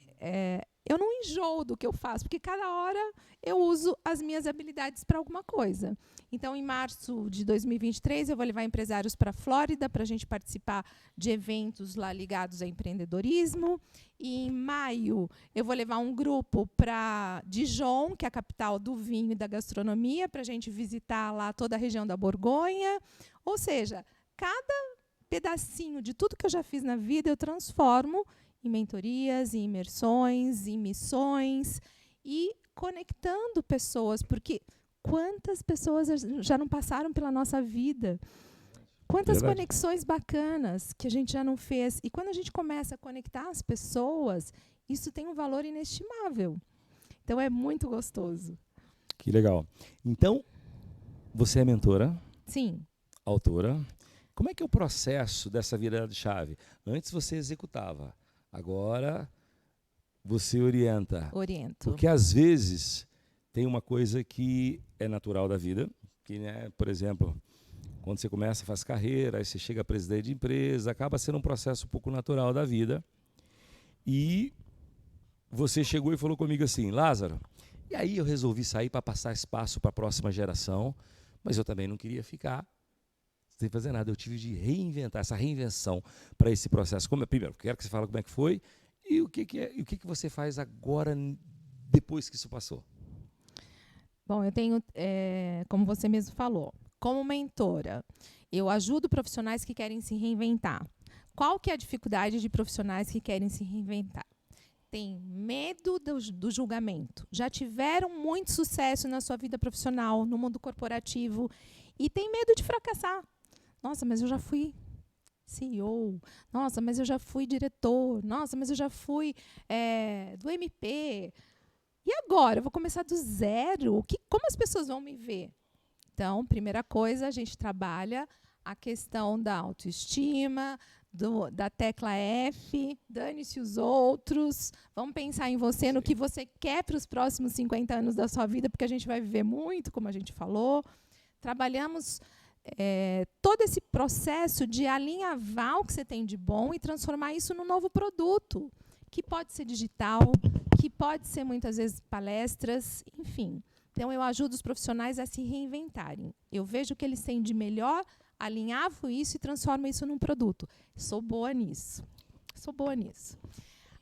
eu não enjoo do que eu faço, porque cada hora eu uso as minhas habilidades para alguma coisa. Então, em março de 2023, eu vou levar empresários para a Flórida para a gente participar de eventos lá ligados a empreendedorismo. E em maio, eu vou levar um grupo para Dijon, que é a capital do vinho e da gastronomia, para a gente visitar lá toda a região da Borgonha. Ou seja, cada pedacinho de tudo que eu já fiz na vida, eu transformo em mentorias, em imersões, em missões e conectando pessoas, porque quantas pessoas já não passaram pela nossa vida? Quantas Verdade. conexões bacanas que a gente já não fez. E quando a gente começa a conectar as pessoas, isso tem um valor inestimável. Então, é muito gostoso. Que legal. Então, você é mentora, Sim. autora. Como é que é o processo dessa virada de chave? Antes você executava, agora você orienta. Oriento. Porque às vezes tem uma coisa que é natural da vida, que, né, por exemplo, quando você começa, faz carreira, aí você chega a presidente de empresa, acaba sendo um processo um pouco natural da vida. E você chegou e falou comigo assim, Lázaro, e aí eu resolvi sair para passar espaço para a próxima geração, mas eu também não queria ficar sem fazer nada. Eu tive de reinventar, essa reinvenção para esse processo. Primeiro, quero que você fale como é que foi e o que você faz agora, depois que isso passou. Bom, eu tenho, como você mesmo falou, como mentora, eu ajudo profissionais que querem se reinventar. Qual que é a dificuldade de profissionais que querem se reinventar? Tem medo do julgamento. Já tiveram muito sucesso na sua vida profissional, no mundo corporativo, e tem medo de fracassar. Nossa, mas eu já fui CEO. Nossa, mas eu já fui diretor. Nossa, mas eu já fui do MP. E agora? Eu vou começar do zero? Como as pessoas vão me ver? Então, primeira coisa, a gente trabalha a questão da autoestima, da tecla F, dane-se os outros, vamos pensar em você, no que você quer para os próximos 50 anos da sua vida, porque a gente vai viver muito, como a gente falou. Trabalhamos todo esse processo de alinhavar o que você tem de bom e transformar isso num novo produto, que pode ser digital, que pode ser, muitas vezes, palestras, enfim. Então, eu ajudo os profissionais a se reinventarem. Eu vejo o que eles têm de melhor, alinhavo isso e transformo isso num produto. Sou boa nisso. Sou boa nisso.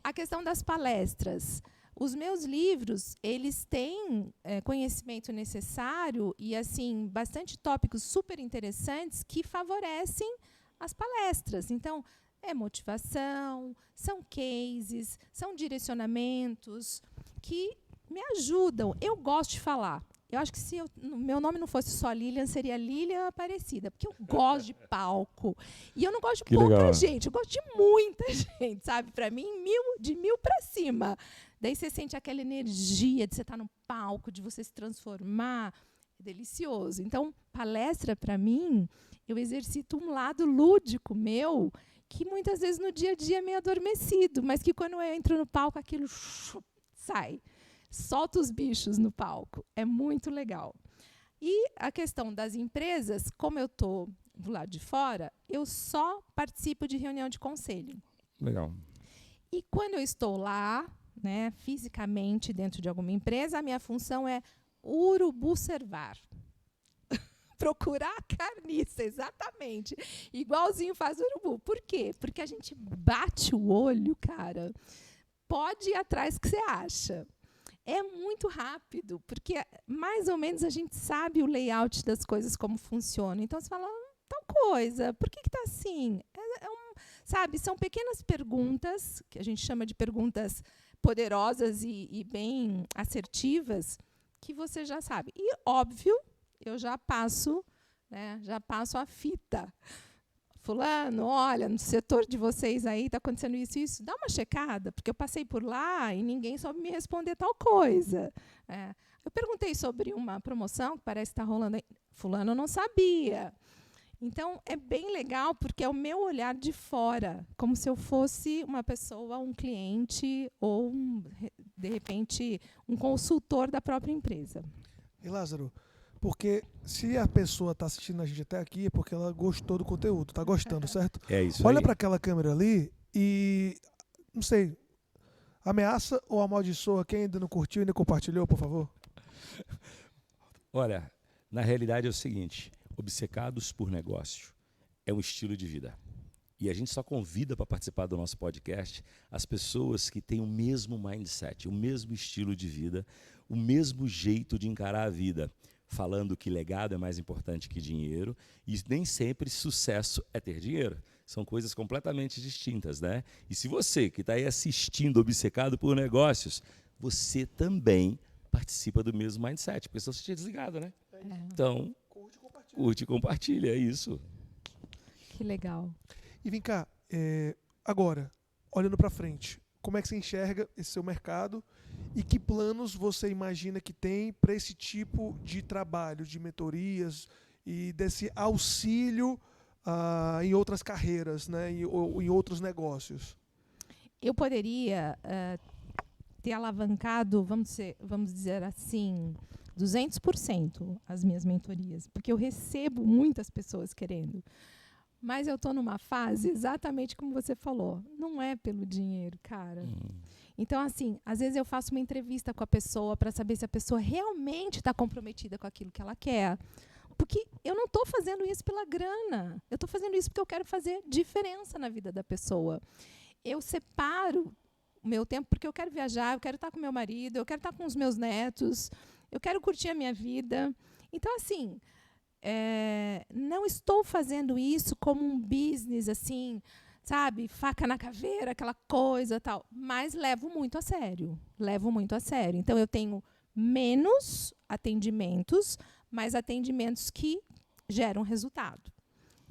A questão das palestras. Os meus livros, eles têm conhecimento necessário e, assim, bastante tópicos super interessantes que favorecem as palestras. Então, é motivação, são cases, são direcionamentos que me ajudam. Eu gosto de falar. Eu acho que se meu nome não fosse só Lilian, seria Lilian Aparecida, porque eu gosto de palco. E eu não gosto de pouca gente, eu gosto de muita gente, sabe? Para mim, de 1000 para cima. Daí você sente aquela energia de você estar no palco, de você se transformar. É delicioso. Então, palestra, para mim, eu exercito um lado lúdico meu, que muitas vezes no dia a dia é meio adormecido, mas que quando eu entro no palco, aquilo sai. Solta os bichos no palco. É muito legal. E a questão das empresas, como eu estou do lado de fora, eu só participo de reunião de conselho. Legal. E quando eu estou lá, né, fisicamente dentro de alguma empresa, a minha função é urubu-servar. Procurar a carniça, exatamente. Igualzinho faz o urubu. Por quê? Porque a gente bate o olho, cara. Pode ir atrás que você acha. É muito rápido, porque mais ou menos a gente sabe o layout das coisas, como funciona. Então, você fala, tal coisa, por que está assim? Sabe, são pequenas perguntas, que a gente chama de perguntas poderosas e bem assertivas, que você já sabe. E, óbvio, eu já passo a fita. Fulano, olha, no setor de vocês aí está acontecendo isso e isso. Dá uma checada, porque eu passei por lá e ninguém soube me responder tal coisa. Eu perguntei sobre uma promoção que parece estar rolando aí. Fulano não sabia. Então, é bem legal, porque é o meu olhar de fora, como se eu fosse uma pessoa, um cliente ou, de repente, um consultor da própria empresa. E, Lázaro, porque se a pessoa está assistindo a gente até aqui, é porque ela gostou do conteúdo, está gostando, certo? É isso. Olha para aquela câmera ali e, não sei, ameaça ou amaldiçoa quem ainda não curtiu e ainda compartilhou, por favor? Olha, na realidade é o seguinte, obcecados por negócio é um estilo de vida. E a gente só convida para participar do nosso podcast as pessoas que têm o mesmo mindset, o mesmo estilo de vida, o mesmo jeito de encarar a vida, falando que legado é mais importante que dinheiro, e nem sempre sucesso é ter dinheiro. São coisas completamente distintas, né? E se você que está aí assistindo Obcecado por Negócios, você também participa do mesmo mindset, porque senão você tinha desligado, né? Então, curte e compartilha, é isso. Que legal. E vem cá, agora, olhando para frente, como é que você enxerga esse seu mercado e que planos você imagina que tem para esse tipo de trabalho, de mentorias e desse auxílio em outras carreiras, né, ou em outros negócios? Eu poderia ter alavancado, vamos dizer assim, 200% as minhas mentorias, porque eu recebo muitas pessoas querendo. Mas eu estou numa fase exatamente como você falou. Não é pelo dinheiro, cara. Então, assim, às vezes eu faço uma entrevista com a pessoa para saber se a pessoa realmente está comprometida com aquilo que ela quer. Porque eu não estou fazendo isso pela grana. Eu estou fazendo isso porque eu quero fazer diferença na vida da pessoa. Eu separo o meu tempo porque eu quero viajar, eu quero estar com meu marido, eu quero estar com os meus netos, eu quero curtir a minha vida. Então, assim, não estou fazendo isso como um business, assim, sabe, faca na caveira, aquela coisa tal, mas levo muito a sério. Então, eu tenho menos atendimentos, mas atendimentos que geram resultado.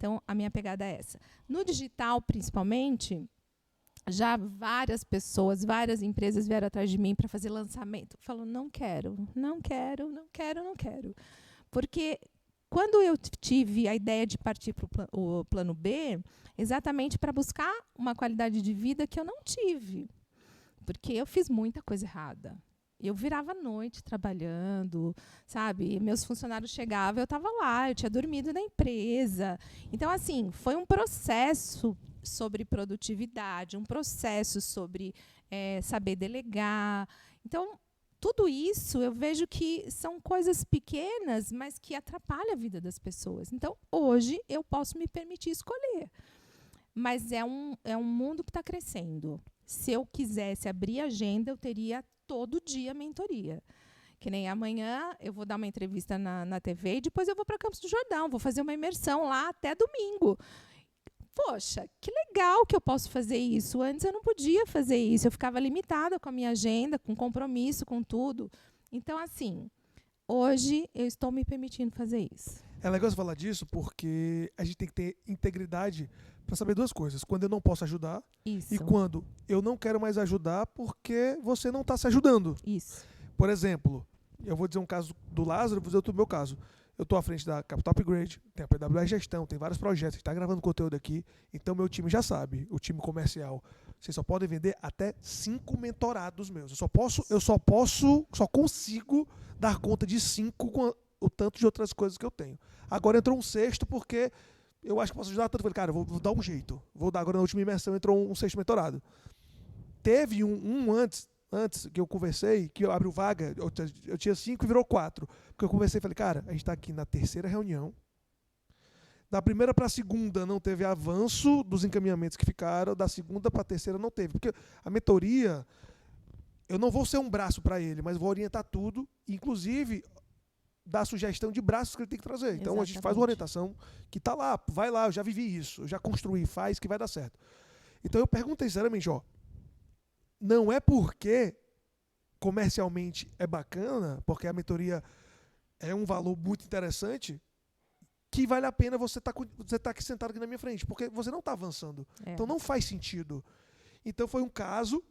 Então, a minha pegada é essa. No digital, principalmente, já várias pessoas, várias empresas vieram atrás de mim para fazer lançamento. Eu falo, não quero. Porque quando eu tive a ideia de partir para o plano B, exatamente para buscar uma qualidade de vida que eu não tive. Porque eu fiz muita coisa errada. Eu virava à noite trabalhando, sabe? Meus funcionários chegavam, eu estava lá, eu tinha dormido na empresa. Então, assim, foi um processo sobre produtividade, um processo sobre saber delegar. Então, tudo isso eu vejo que são coisas pequenas, mas que atrapalham a vida das pessoas. Então, hoje, eu posso me permitir escolher. Mas é um mundo que está crescendo. Se eu quisesse abrir agenda, eu teria todo dia mentoria. Que nem amanhã eu vou dar uma entrevista na TV e depois eu vou para Campos do Jordão, vou fazer uma imersão lá até domingo. Poxa, que legal que eu posso fazer isso. Antes eu não podia fazer isso, eu ficava limitada com a minha agenda, com compromisso, com tudo. Então, assim, hoje eu estou me permitindo fazer isso. É legal você falar disso porque a gente tem que ter integridade para saber duas coisas. Quando eu não posso ajudar Isso. e quando eu não quero mais ajudar porque você não está se ajudando. Isso. Por exemplo, eu vou dizer um caso do Lázaro, vou dizer outro do meu caso. Eu estou à frente da Capital Upgrade, tem a PWR Gestão, tem vários projetos, a gente está gravando conteúdo aqui, então meu time já sabe, o time comercial, vocês só podem vender até 5 mentorados meus. Eu só consigo dar conta de 5 com o tanto de outras coisas que eu tenho. Agora entrou um sexto porque eu acho que posso ajudar tanto. Eu falei, cara, eu vou dar um jeito. Vou dar agora na última imersão, entrou um sexto mentorado. Teve um antes que eu conversei, que eu abri vaga, eu tinha 5 e virou 4. Porque eu conversei e falei, cara, a gente está aqui na terceira reunião. Da primeira para a segunda não teve avanço dos encaminhamentos que ficaram, da segunda para a terceira não teve. Porque a mentoria, eu não vou ser um braço para ele, mas vou orientar tudo, inclusive dar sugestão de braços que ele tem que trazer. Então Exatamente. a gente faz uma orientação que está lá, vai lá, eu já vivi isso, eu já construí, faz que vai dar certo. Então eu perguntei sinceramente, não é porque comercialmente é bacana, porque a mentoria é um valor muito interessante, que vale a pena você tá aqui sentado aqui na minha frente, porque você não está avançando. Então não faz sentido. Então foi um caso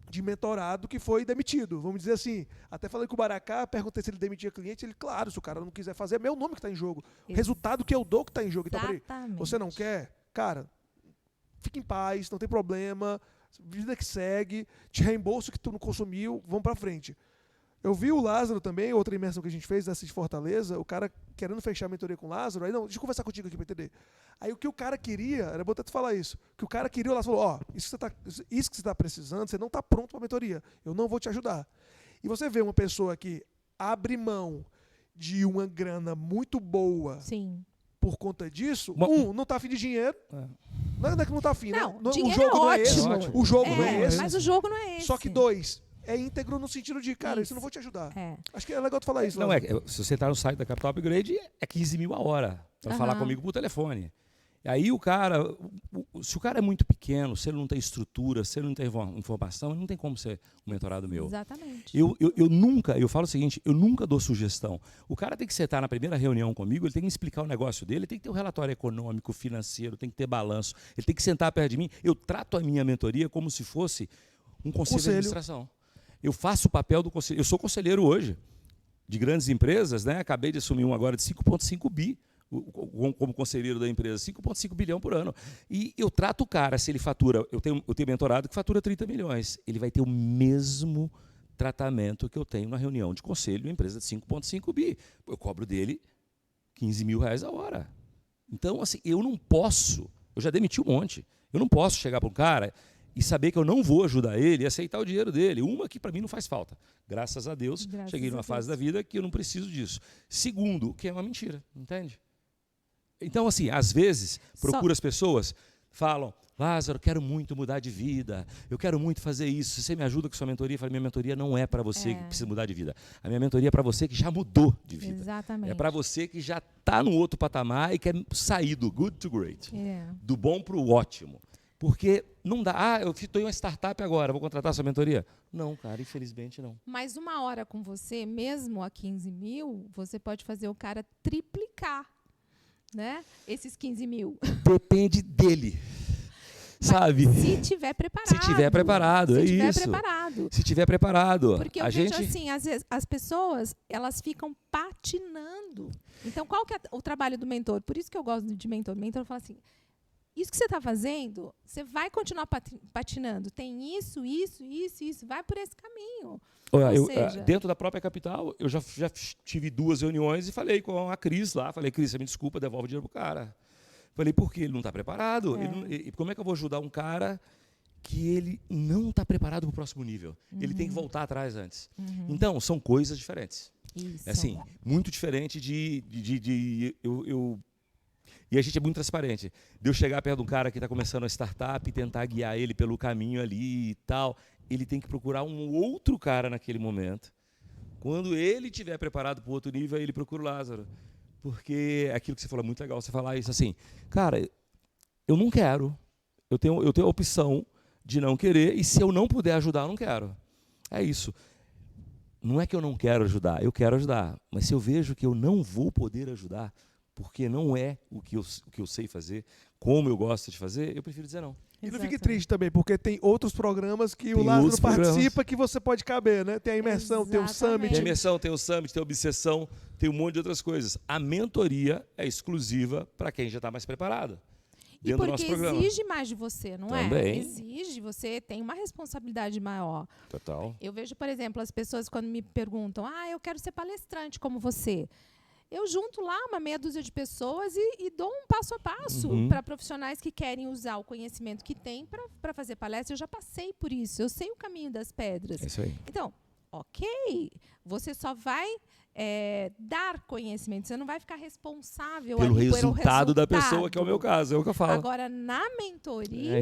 de mentorado que foi demitido, vamos dizer assim. Até falei com o Baracá, perguntei se ele demitia cliente, ele, claro, se o cara não quiser fazer, é meu nome que está em jogo. O resultado que eu dou que está em jogo. Então, peraí, você não quer? Cara, fica em paz, não tem problema, vida que segue, te reembolso que tu não consumiu, vamos pra frente. Eu vi o Lázaro também, outra imersão que a gente fez, dessa de Fortaleza, o cara querendo fechar a mentoria com o Lázaro, aí não, deixa eu conversar contigo aqui pra entender. Aí o que o cara queria, era bom até tu falar isso, o que o cara queria, o Lázaro falou, isso que você tá precisando, você não tá pronto pra mentoria, eu não vou te ajudar. E você vê uma pessoa que abre mão de uma grana muito boa. Sim. Por conta disso, não tá afim de dinheiro. Não é que não tá afim, não, né? O jogo não é esse. Ótimo. O jogo não é esse. Mas o jogo não é esse. Só que 2, é íntegro no sentido de, cara, isso eu não vou te ajudar. Acho que é legal tu falar isso. Não, se você tá no site da Capital Upgrade, é 15 mil a hora para falar comigo por telefone. E aí o cara, se o cara é muito pequeno, se ele não tem estrutura, se ele não tem informação, ele não tem como ser um mentorado meu. Exatamente. Eu falo o seguinte, eu nunca dou sugestão. O cara tem que sentar na primeira reunião comigo, ele tem que explicar o negócio dele, tem que ter um relatório econômico, financeiro, tem que ter balanço, ele tem que sentar perto de mim. Eu trato a minha mentoria como se fosse um conselho de administração. Eu faço o papel do conselheiro. Eu sou conselheiro hoje de grandes empresas, né? Acabei de assumir um agora de 5,5 bi. Como conselheiro da empresa, 5,5 bilhão por ano. E eu trato o cara, se ele fatura, eu tenho mentorado que fatura 30 milhões, ele vai ter o mesmo tratamento que eu tenho na reunião de conselho de uma empresa de 5,5 bi. Eu cobro dele 15 mil reais a hora. Então, assim, eu já demiti um monte, eu não posso chegar para um cara e saber que eu não vou ajudar ele e aceitar o dinheiro dele. Uma que para mim não faz falta. Graças a Deus, cheguei numa fase da vida que eu não preciso disso. Segundo, que é uma mentira, entende? Então, assim, às vezes, procuro as pessoas, falam, Lázaro, eu quero muito mudar de vida, eu quero muito fazer isso, você me ajuda com sua mentoria? Eu falo, minha mentoria não é para você que precisa mudar de vida. A minha mentoria é para você que já mudou de vida. Exatamente. É para você que já está no outro patamar e quer sair do good to great, do bom para o ótimo. Porque não dá, eu estou em uma startup agora, vou contratar sua mentoria? Não, cara, infelizmente não. Mas uma hora com você, mesmo a 15 mil, você pode fazer o cara triplicar. né? Esses 15 mil. Depende dele. Sabe? Se tiver preparado. Se tiver preparado, é isso. Preparado. Se tiver preparado. Porque eu vejo assim, às vezes, as pessoas, elas ficam patinando. Então, qual que é o trabalho do mentor? Por isso que eu gosto de mentor. O mentor fala assim, isso que você está fazendo, você vai continuar patinando. Tem isso, vai por esse caminho. Olha, seja, dentro da própria capital, eu já tive 2 reuniões e falei com a Cris lá. Falei, Cris, você me desculpa, devolve o dinheiro pro cara. Falei, por quê? Ele não está preparado. Como é que eu vou ajudar um cara que ele não está preparado para o próximo nível? Ele tem que voltar atrás antes. Então, são coisas diferentes. Isso. É assim, muito diferente e a gente é muito transparente. De eu chegar perto de um cara que está começando a startup e tentar guiar ele pelo caminho ali e tal, ele tem que procurar um outro cara naquele momento. Quando ele estiver preparado para o outro nível, aí ele procura o Lázaro. Porque aquilo que você falou é muito legal, você falar isso assim, cara, eu não quero, eu tenho a opção de não querer, e se eu não puder ajudar, eu não quero. É isso. Não é que eu não quero ajudar, eu quero ajudar, mas se eu vejo que eu não vou poder ajudar, porque não é o que eu sei fazer, como eu gosto de fazer, eu prefiro dizer não. E não fique triste também, porque tem outros programas que o Tem Lázaro outros participa programas. que você pode caber, né? Tem a imersão, tem o summit. Tem a imersão, tem o summit, tem a obsessão, tem um monte de outras coisas. A mentoria é exclusiva para quem já está mais preparado. E do nosso porque programa. exige mais de você, não é? Também. Exige, você tem uma responsabilidade maior. Total. Eu vejo, por exemplo, as pessoas quando me perguntam, eu quero ser palestrante como você. Eu junto lá uma meia dúzia de pessoas e dou um passo a passo para profissionais que querem usar o conhecimento que têm para fazer palestra. Eu já passei por isso, eu sei o caminho das pedras. É isso aí. Então, ok, você só vai dar conhecimento, você não vai ficar responsável Pelo ali resultado da pessoa, que é o meu caso, é o que eu falo. Agora, na mentoria,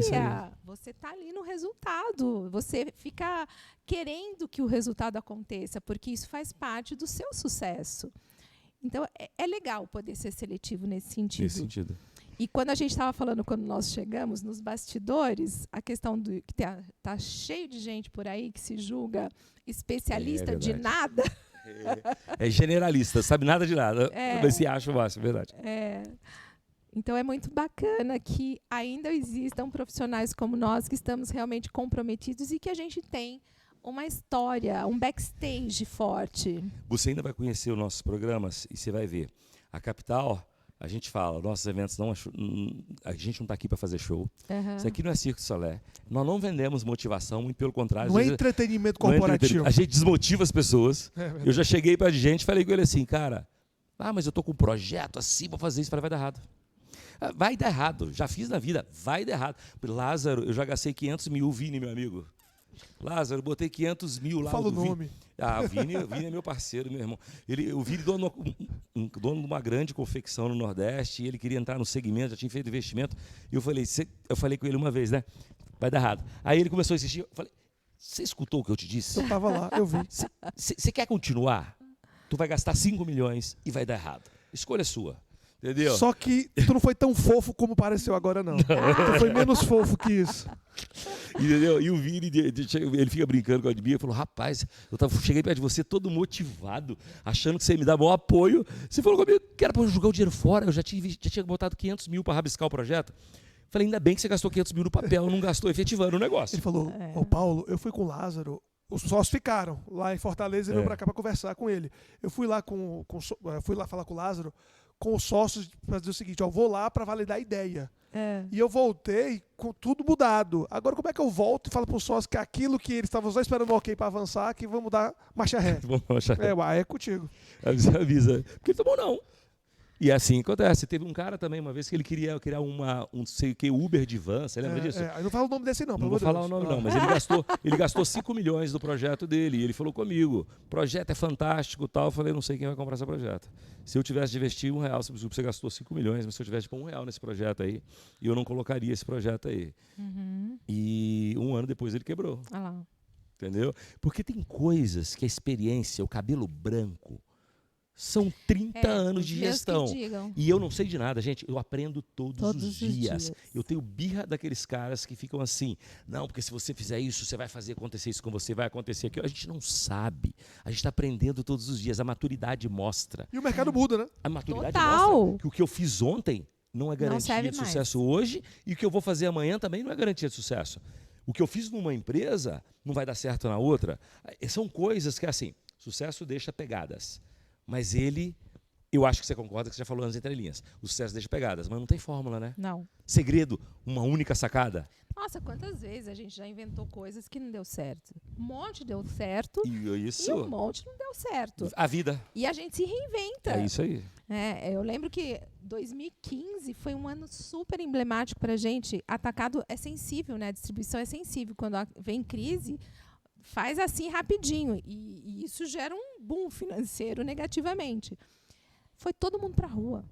você está ali no resultado. Você fica querendo que o resultado aconteça, porque isso faz parte do seu sucesso. Então, é legal poder ser seletivo nesse sentido. Nesse sentido. E quando a gente estava falando, quando nós chegamos, nos bastidores, a questão do que tá cheio de gente por aí que se julga especialista de nada. É generalista, sabe nada de nada, mas se acha o máximo, verdade. Então, é muito bacana que ainda existam profissionais como nós que estamos realmente comprometidos e que a gente tem uma história, um backstage forte. Você ainda vai conhecer os nossos programas e você vai ver. A Capital, a gente fala, nossos eventos a gente não está aqui para fazer show. Isso aqui não é Cirque du Soleil. Nós não vendemos motivação, muito pelo contrário. Não é entretenimento corporativo. A gente desmotiva as pessoas. Eu já cheguei para gente e falei com ele assim, cara, mas eu tô com um projeto assim para fazer isso, vai dar errado. Vai dar errado, já fiz na vida, vai dar errado. Lázaro, eu já gastei 500 mil, Vini, meu amigo. Lázaro, botei 500 mil lá. Fala o nome. O Vini é meu parceiro, meu irmão. O Vini, dono de uma grande confecção no Nordeste, e ele queria entrar no segmento, já tinha feito investimento. E eu falei com ele uma vez, né? Vai dar errado. Aí ele começou a insistir. Eu falei, você escutou o que eu te disse? Eu estava lá, eu vi. Você quer continuar? Tu vai gastar 5 milhões e vai dar errado. Escolha sua. Entendeu? Só que tu não foi tão fofo como pareceu agora, não. Tu foi menos fofo que isso. Entendeu? E o Vini, ele fica brincando com a Admir, falou, rapaz, cheguei perto de você todo motivado, achando que você ia me dar bom apoio. Você falou comigo que era para eu jogar o dinheiro fora, eu já tinha botado 500 mil para rabiscar o projeto. Falei, ainda bem que você gastou 500 mil no papel, não gastou efetivando o negócio. Ele falou, Paulo, eu fui com o Lázaro, os sócios ficaram lá em Fortaleza e veio para cá para conversar com ele. Eu fui lá fui lá falar com o Lázaro, com os sócios, para dizer o seguinte, vou lá para validar a ideia. E eu voltei com tudo mudado. Agora, como é que eu volto e falo para os sócios que aquilo que eles estavam só esperando o ok para avançar, que vamos dar marcha ré? É contigo. Avisa. Porque ele tomou não. E assim acontece. Teve um cara também, uma vez, que ele queria criar um sei o que, Uber de van, você lembra disso? Eu não falo o nome desse não, não vou falar o nome não, mas ele gastou 5 milhões do projeto dele, e ele falou comigo, o projeto é fantástico, tal. Eu falei, não sei quem vai comprar esse projeto. Se eu tivesse de investir R$1, você gastou 5 milhões, mas se eu tivesse de pôr R$1 nesse projeto aí, eu não colocaria esse projeto aí. E 1 ano depois ele quebrou. Entendeu? Porque tem coisas que a experiência, o cabelo branco, São 30 anos de os meus que gestão. digam. E eu não sei de nada, gente. Eu aprendo todos Todos os os dias. dias. Eu tenho birra daqueles caras que ficam assim. Não, porque se você fizer isso, você vai fazer acontecer isso com você, vai acontecer aquilo. A gente não sabe. A gente está aprendendo todos os dias. A maturidade mostra. E o mercado muda, né? A maturidade Total. mostra que o que eu fiz ontem não é garantia serve de mais. sucesso hoje e o que eu vou fazer amanhã também não é garantia de sucesso. O que eu fiz numa empresa não vai dar certo na outra. São coisas que, assim, sucesso deixa pegadas. Mas eu acho que você concorda que você já falou nas entrelinhas. O sucesso deixa pegadas, mas não tem fórmula, né? Não. Segredo, uma única sacada. Nossa, quantas vezes a gente já inventou coisas que não deu certo? Um monte deu certo E isso, e um monte não deu certo. a vida. E a gente se reinventa. É isso aí. Eu lembro que 2015 foi um ano super emblemático para a gente. Atacado é sensível, né? A distribuição é sensível. Quando vem crise, faz assim rapidinho. E isso gera um boom financeiro negativamente. Foi todo mundo para a rua.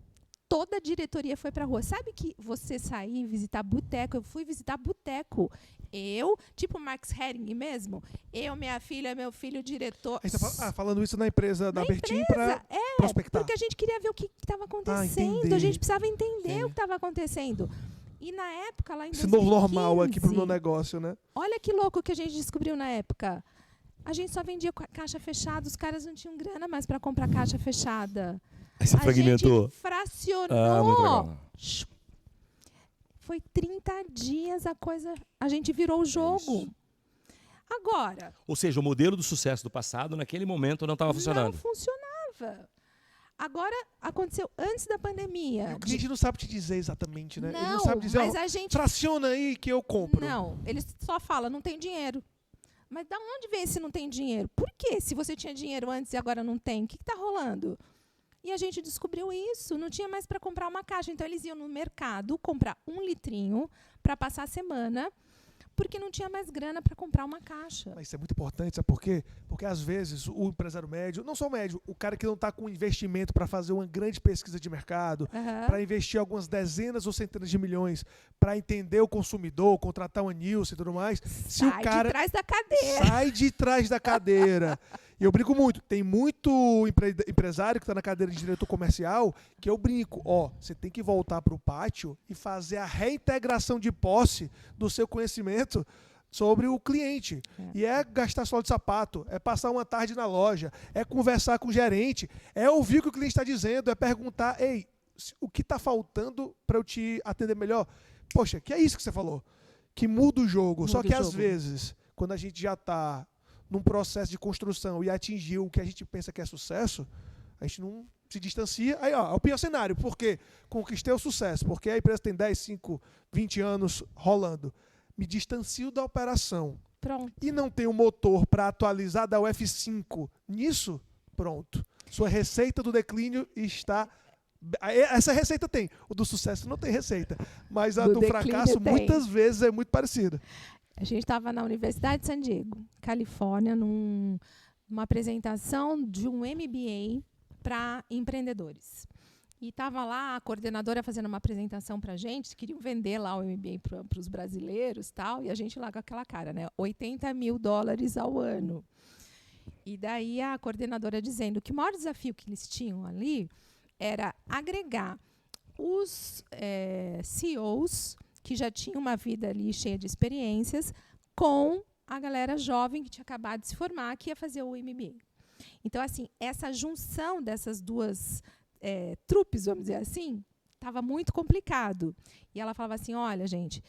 Toda a diretoria foi para a rua. Sabe que você sair e visitar boteco? Eu fui visitar boteco. Eu, tipo Max Hering mesmo. Eu, minha filha, meu filho, o diretor. A gente tá falando isso na empresa da Na Bertin para prospectar. Porque a gente queria ver o que estava acontecendo. entendi. A gente precisava entender Sim. o que estava acontecendo. E na época, lá em Esse 2015, novo normal aqui pro meu negócio, né? olha que louco que a gente descobriu na época. A gente só vendia caixa fechada, os caras não tinham grana mais para comprar caixa fechada. Aí você A fragmentou. gente fracionou. Ah, muito legal. Foi 30 dias a coisa. A gente virou o jogo. isso. Agora, Ou seja, o modelo do sucesso do passado, naquele momento, não estava não funcionando. funcionava. Agora, aconteceu antes da pandemia. E o cliente não sabe te dizer exatamente, né? Ele não Não, sabe dizer, mas ó, a gente... fraciona aí que eu compro. Não, ele só fala, não tem dinheiro. Mas da onde vem se não tem dinheiro? Por quê? Se você tinha dinheiro antes e agora não tem, o que está rolando? E a gente descobriu isso, não tinha mais para comprar uma caixa. Então, eles iam no mercado comprar 1 litrinho para passar a semana, porque não tinha mais grana para comprar uma caixa. Mas isso é muito importante, sabe por quê? Porque às vezes o empresário médio, não só o médio, o cara que não está com investimento para fazer uma grande pesquisa de mercado, Aham. para investir algumas dezenas ou centenas de milhões, para entender o consumidor, contratar uma Nilce e tudo mais, se Sai o cara de trás da cadeira. sai de trás da cadeira. E eu brinco muito. Tem muito empresário que está na cadeira de diretor comercial que eu brinco. Ó, você tem que voltar para o pátio e fazer a reintegração de posse do seu conhecimento sobre o cliente. E é gastar sola de sapato, é passar uma tarde na loja, é conversar com o gerente, é ouvir o que o cliente está dizendo, é perguntar, ei, o que está faltando para eu te atender melhor? Poxa, que é isso que você falou. Que muda o jogo. Muda Só que o às jogo. vezes, quando a gente já está num processo de construção e atingiu o que a gente pensa que é sucesso, a gente não se distancia. Aí, ó, é o pior cenário. Por quê? Conquistei o sucesso. Porque a empresa tem 10, 5, 20 anos rolando. Me distancio da operação. Pronto. E não tem o motor para atualizar da F5 nisso, pronto. Sua receita do declínio está... Essa receita tem. O do sucesso não tem receita. Mas a Do do declínio fracasso, tem. muitas vezes, é muito parecida. A gente estava na Universidade de San Diego, Califórnia, numa apresentação de um MBA para empreendedores. E estava lá a coordenadora fazendo uma apresentação para a gente, queriam vender lá o MBA para os brasileiros, tal, e a gente lá com aquela cara, né? $80 mil ao ano. E daí a coordenadora dizendo que o maior desafio que eles tinham ali era agregar os CEOs que já tinham uma vida ali cheia de experiências com a galera jovem que tinha acabado de se formar, que ia fazer o MBA. Então, assim, essa junção dessas duas trupes, vamos dizer assim, estava muito complicado. E ela falava assim, olha, gente,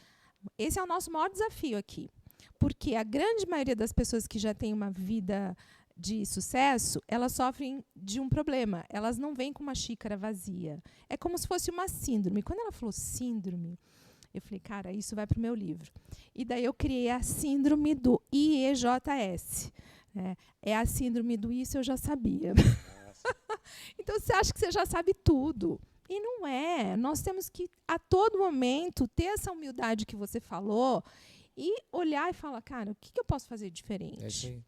esse é o nosso maior desafio aqui. Porque a grande maioria das pessoas que já têm uma vida de sucesso, elas sofrem de um problema. Elas não vêm com uma xícara vazia. É como se fosse uma síndrome. Quando ela falou síndrome, eu falei, cara, isso vai para o meu livro. E daí eu criei a síndrome do IEJS. É a síndrome do isso eu já sabia. Então, você acha que você já sabe tudo. E não é. Nós temos que, a todo momento, ter essa humildade que você falou e olhar e falar, cara, o que eu posso fazer diferente? É isso aí.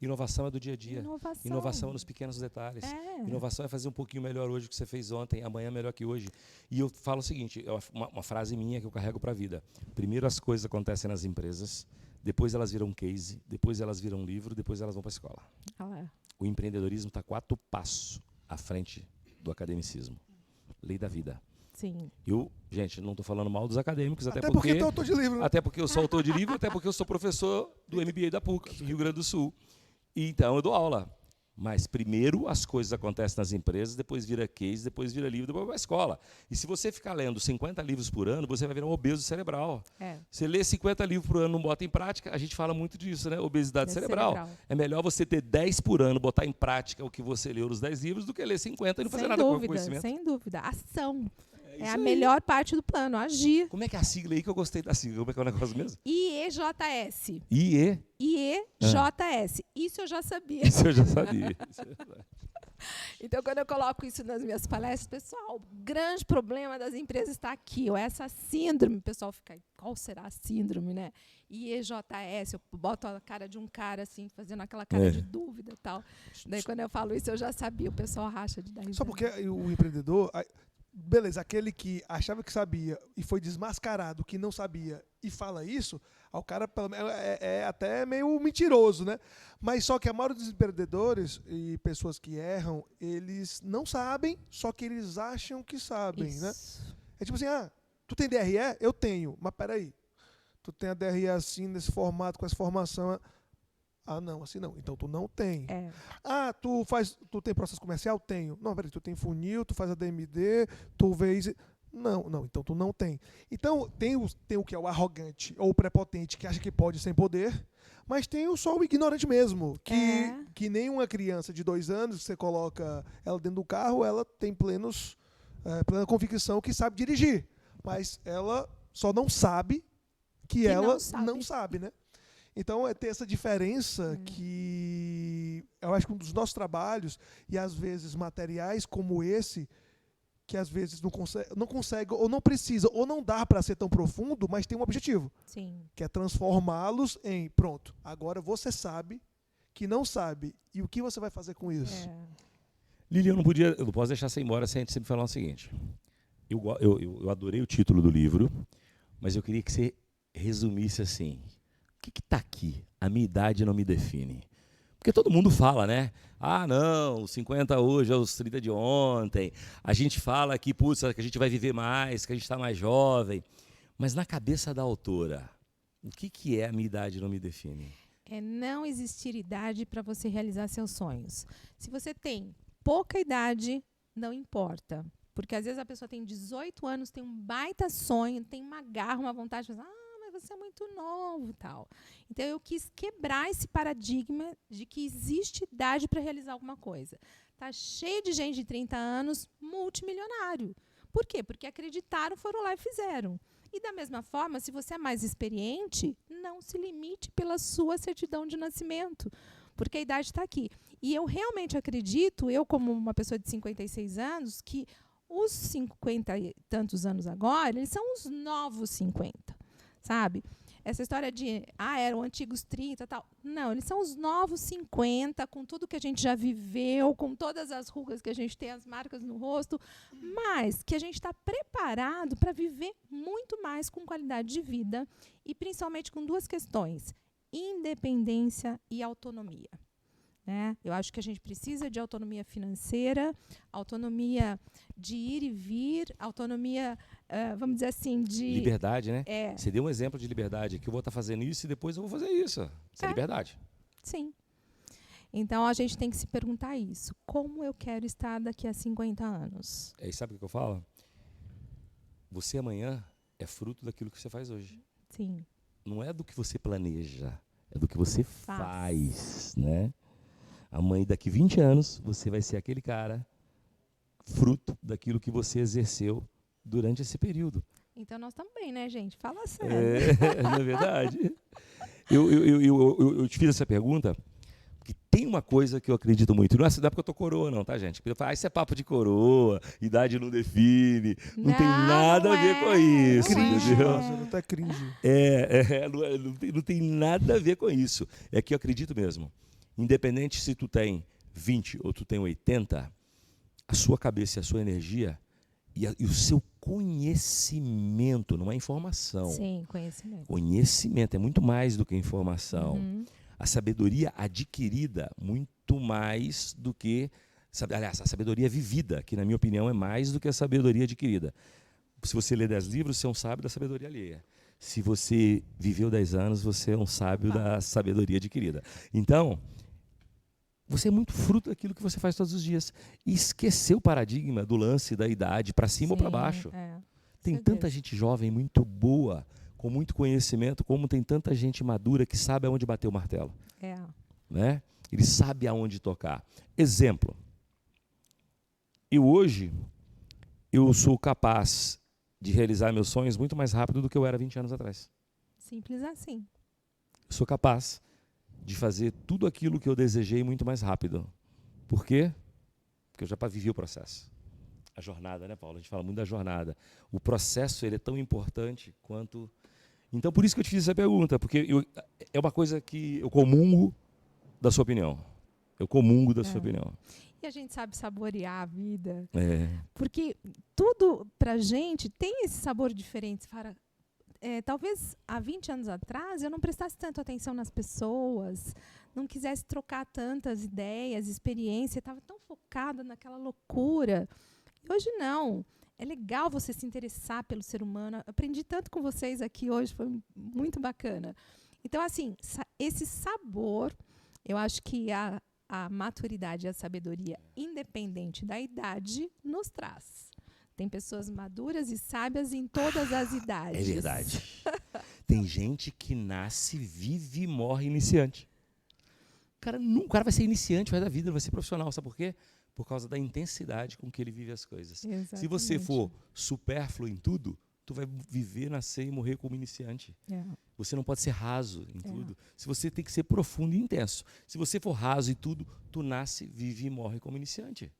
Inovação é do dia a dia. Inovação é nos pequenos detalhes. Inovação é fazer um pouquinho melhor hoje do que você fez ontem, amanhã melhor que hoje. E eu falo o seguinte, uma frase minha que eu carrego para a vida. Primeiro as coisas acontecem nas empresas, depois elas viram case, depois elas viram livro, depois elas vão para a escola. O empreendedorismo está 4 passos à frente do academicismo. Lei da vida. Sim. Eu, gente, não estou falando mal dos acadêmicos, Até porque tu é porque autor de livro. Né? até porque eu sou autor de livro, até porque eu sou professor do MBA da PUC, Rio Grande do Sul. E, então, eu dou aula. Mas primeiro as coisas acontecem nas empresas, depois vira case, depois vira livro, depois vai à escola. E se você ficar lendo 50 livros por ano, você vai virar um obeso cerebral. Você lê 50 livros por ano, não bota em prática, a gente fala muito disso, né? Obesidade cerebral. É melhor você ter 10 por ano, botar em prática o que você leu nos 10 livros, do que ler 50 e não fazer nada com o conhecimento. Sem dúvida. Ação. É a aí. melhor parte do plano, agir. Como é que é a sigla aí, que eu gostei da sigla? Como é que é o negócio mesmo? IEJS. IE? IEJS. Isso eu já sabia. Isso eu já sabia. Então, quando eu coloco isso nas minhas palestras, pessoal, o grande problema das empresas está aqui, ou essa síndrome, o pessoal fica, qual será a síndrome, né? IEJS, eu boto a cara de um cara assim, fazendo aquela cara de dúvida e tal. Daí, quando eu falo isso, eu já sabia, o pessoal racha de dar risada. Só porque o empreendedor, beleza, aquele que achava que sabia e foi desmascarado, que não sabia, e fala isso, o cara é até meio mentiroso, né? Mas só que a maioria dos empreendedores e pessoas que erram, eles não sabem, só que eles acham que sabem, isso. né? É tipo assim, tu tem DRE? Eu tenho, mas peraí, tu tem a DRE assim, nesse formato, com essa formação... não, assim não. Então tu não tem. Tu tem processo comercial? Tenho. Não, peraí, tu tem funil, tu faz a DMD, tu vês... Não, então tu não tem. Então tem o que é o arrogante ou o prepotente, que acha que pode sem poder, mas tem só o ignorante mesmo, que nem uma criança de 2 anos, você coloca ela dentro do carro, ela tem plena convicção que sabe dirigir, mas ela só não sabe que ela não sabe, né? Então, é ter essa diferença que eu acho que um dos nossos trabalhos, e às vezes materiais como esse, que às vezes não consegue ou não precisa, ou não dá para ser tão profundo, mas tem um objetivo. Sim. Que é transformá-los em, pronto, agora você sabe que não sabe. E o que você vai fazer com isso? Lili, eu não posso deixar você ir embora sem me falar o seguinte. Eu adorei o título do livro, mas eu queria que você resumisse assim. O que está aqui? A minha idade não me define. Porque todo mundo fala, né? Não, os 50 hoje é os 30 de ontem. A gente fala que, que a gente vai viver mais, que a gente está mais jovem. Mas na cabeça da autora, o que é a minha idade não me define? É não existir idade para você realizar seus sonhos. Se você tem pouca idade, não importa. Porque às vezes a pessoa tem 18 anos, tem um baita sonho, tem uma garra, uma vontade de fazer, mas você é muito novo, tal. Então eu quis quebrar esse paradigma de que existe idade para realizar alguma coisa. Tá cheio de gente de 30 anos multimilionário. Por quê? Porque acreditaram, foram lá e fizeram. E da mesma forma, se você é mais experiente, não se limite pela sua certidão de nascimento, porque a idade está aqui. E eu realmente acredito, eu como uma pessoa de 56 anos, que os 50 e tantos anos agora, eles são os novos 50, sabe? Essa história de, eram antigos 30 e tal. Não, eles são os novos 50, com tudo que a gente já viveu, com todas as rugas que a gente tem, as marcas no rosto, mas que a gente está preparado para viver muito mais com qualidade de vida e principalmente com 2 questões, independência e autonomia. Eu acho que a gente precisa de autonomia financeira, autonomia de ir e vir, autonomia, vamos dizer assim, de... Liberdade, né? Você deu um exemplo de liberdade, que eu vou estar fazendo isso e depois eu vou fazer isso. Isso é liberdade. Sim. Então, a gente tem que se perguntar isso. Como eu quero estar daqui a 50 anos? E sabe o que eu falo? Você amanhã é fruto daquilo que você faz hoje. Sim. Não é do que você planeja, é do que você faz, né? Amanhã, daqui 20 anos, você vai ser aquele cara fruto daquilo que você exerceu durante esse período. Então, nós estamos bem, né, gente? Fala sério. Não é verdade? Eu te fiz essa pergunta porque tem uma coisa que eu acredito muito. Não é porque eu tô coroa, não, tá, gente? Isso é papo de coroa, idade não define. Não tem nada a ver com isso. Cringe, entendeu? Até cringe. Não tem nada a ver com isso. É que eu acredito mesmo. Independente se tu tem 20 ou tu tem 80, a sua cabeça e a sua energia e o seu conhecimento, não é informação. Sim, conhecimento. Conhecimento é muito mais do que informação. A sabedoria adquirida, muito mais do que Aliás, a sabedoria vivida, que na minha opinião é mais do que a sabedoria adquirida. Se você lê 10 livros, você é um sábio da sabedoria alheia. Se você viveu 10 anos, você é um sábio da sabedoria adquirida. Então, você é muito fruto daquilo que você faz todos os dias. E esqueceu o paradigma do lance da idade, para cima ou para baixo. Tem tanta gente jovem, muito boa, com muito conhecimento, como tem tanta gente madura que sabe aonde bater o martelo. Né? Ele sabe aonde tocar. Exemplo. Hoje, eu sou capaz de realizar meus sonhos muito mais rápido do que eu era 20 anos atrás. Simples assim. Eu sou capaz de fazer tudo aquilo que eu desejei muito mais rápido. Por quê? Porque eu já vivi o processo. A jornada, né, Paulo? A gente fala muito da jornada. O processo, ele é tão importante quanto... Então, por isso que eu te fiz essa pergunta, porque é uma coisa que eu comungo da sua opinião. Eu comungo da sua opinião. E a gente sabe saborear a vida. Porque tudo pra gente tem esse sabor diferente. Talvez há 20 anos atrás eu não prestasse tanto atenção nas pessoas, não quisesse trocar tantas ideias, experiência, estava tão focada naquela loucura. E hoje não. É legal você se interessar pelo ser humano. Eu aprendi tanto com vocês aqui hoje, foi muito bacana. Então, assim, esse sabor, eu acho que a maturidade e a sabedoria, independente da idade, nos traz. Tem pessoas maduras e sábias em todas as idades. É verdade. Tem gente que nasce, vive e morre iniciante. O cara vai ser iniciante, vai da vida, vai ser profissional. Sabe por quê? Por causa da intensidade com que ele vive as coisas. Exatamente. Se você for supérfluo em tudo, tu vai viver, nascer e morrer como iniciante. Você não pode ser raso em tudo. Se você tem que ser profundo e intenso. Se você for raso em tudo, tu nasce, vive e morre como iniciante.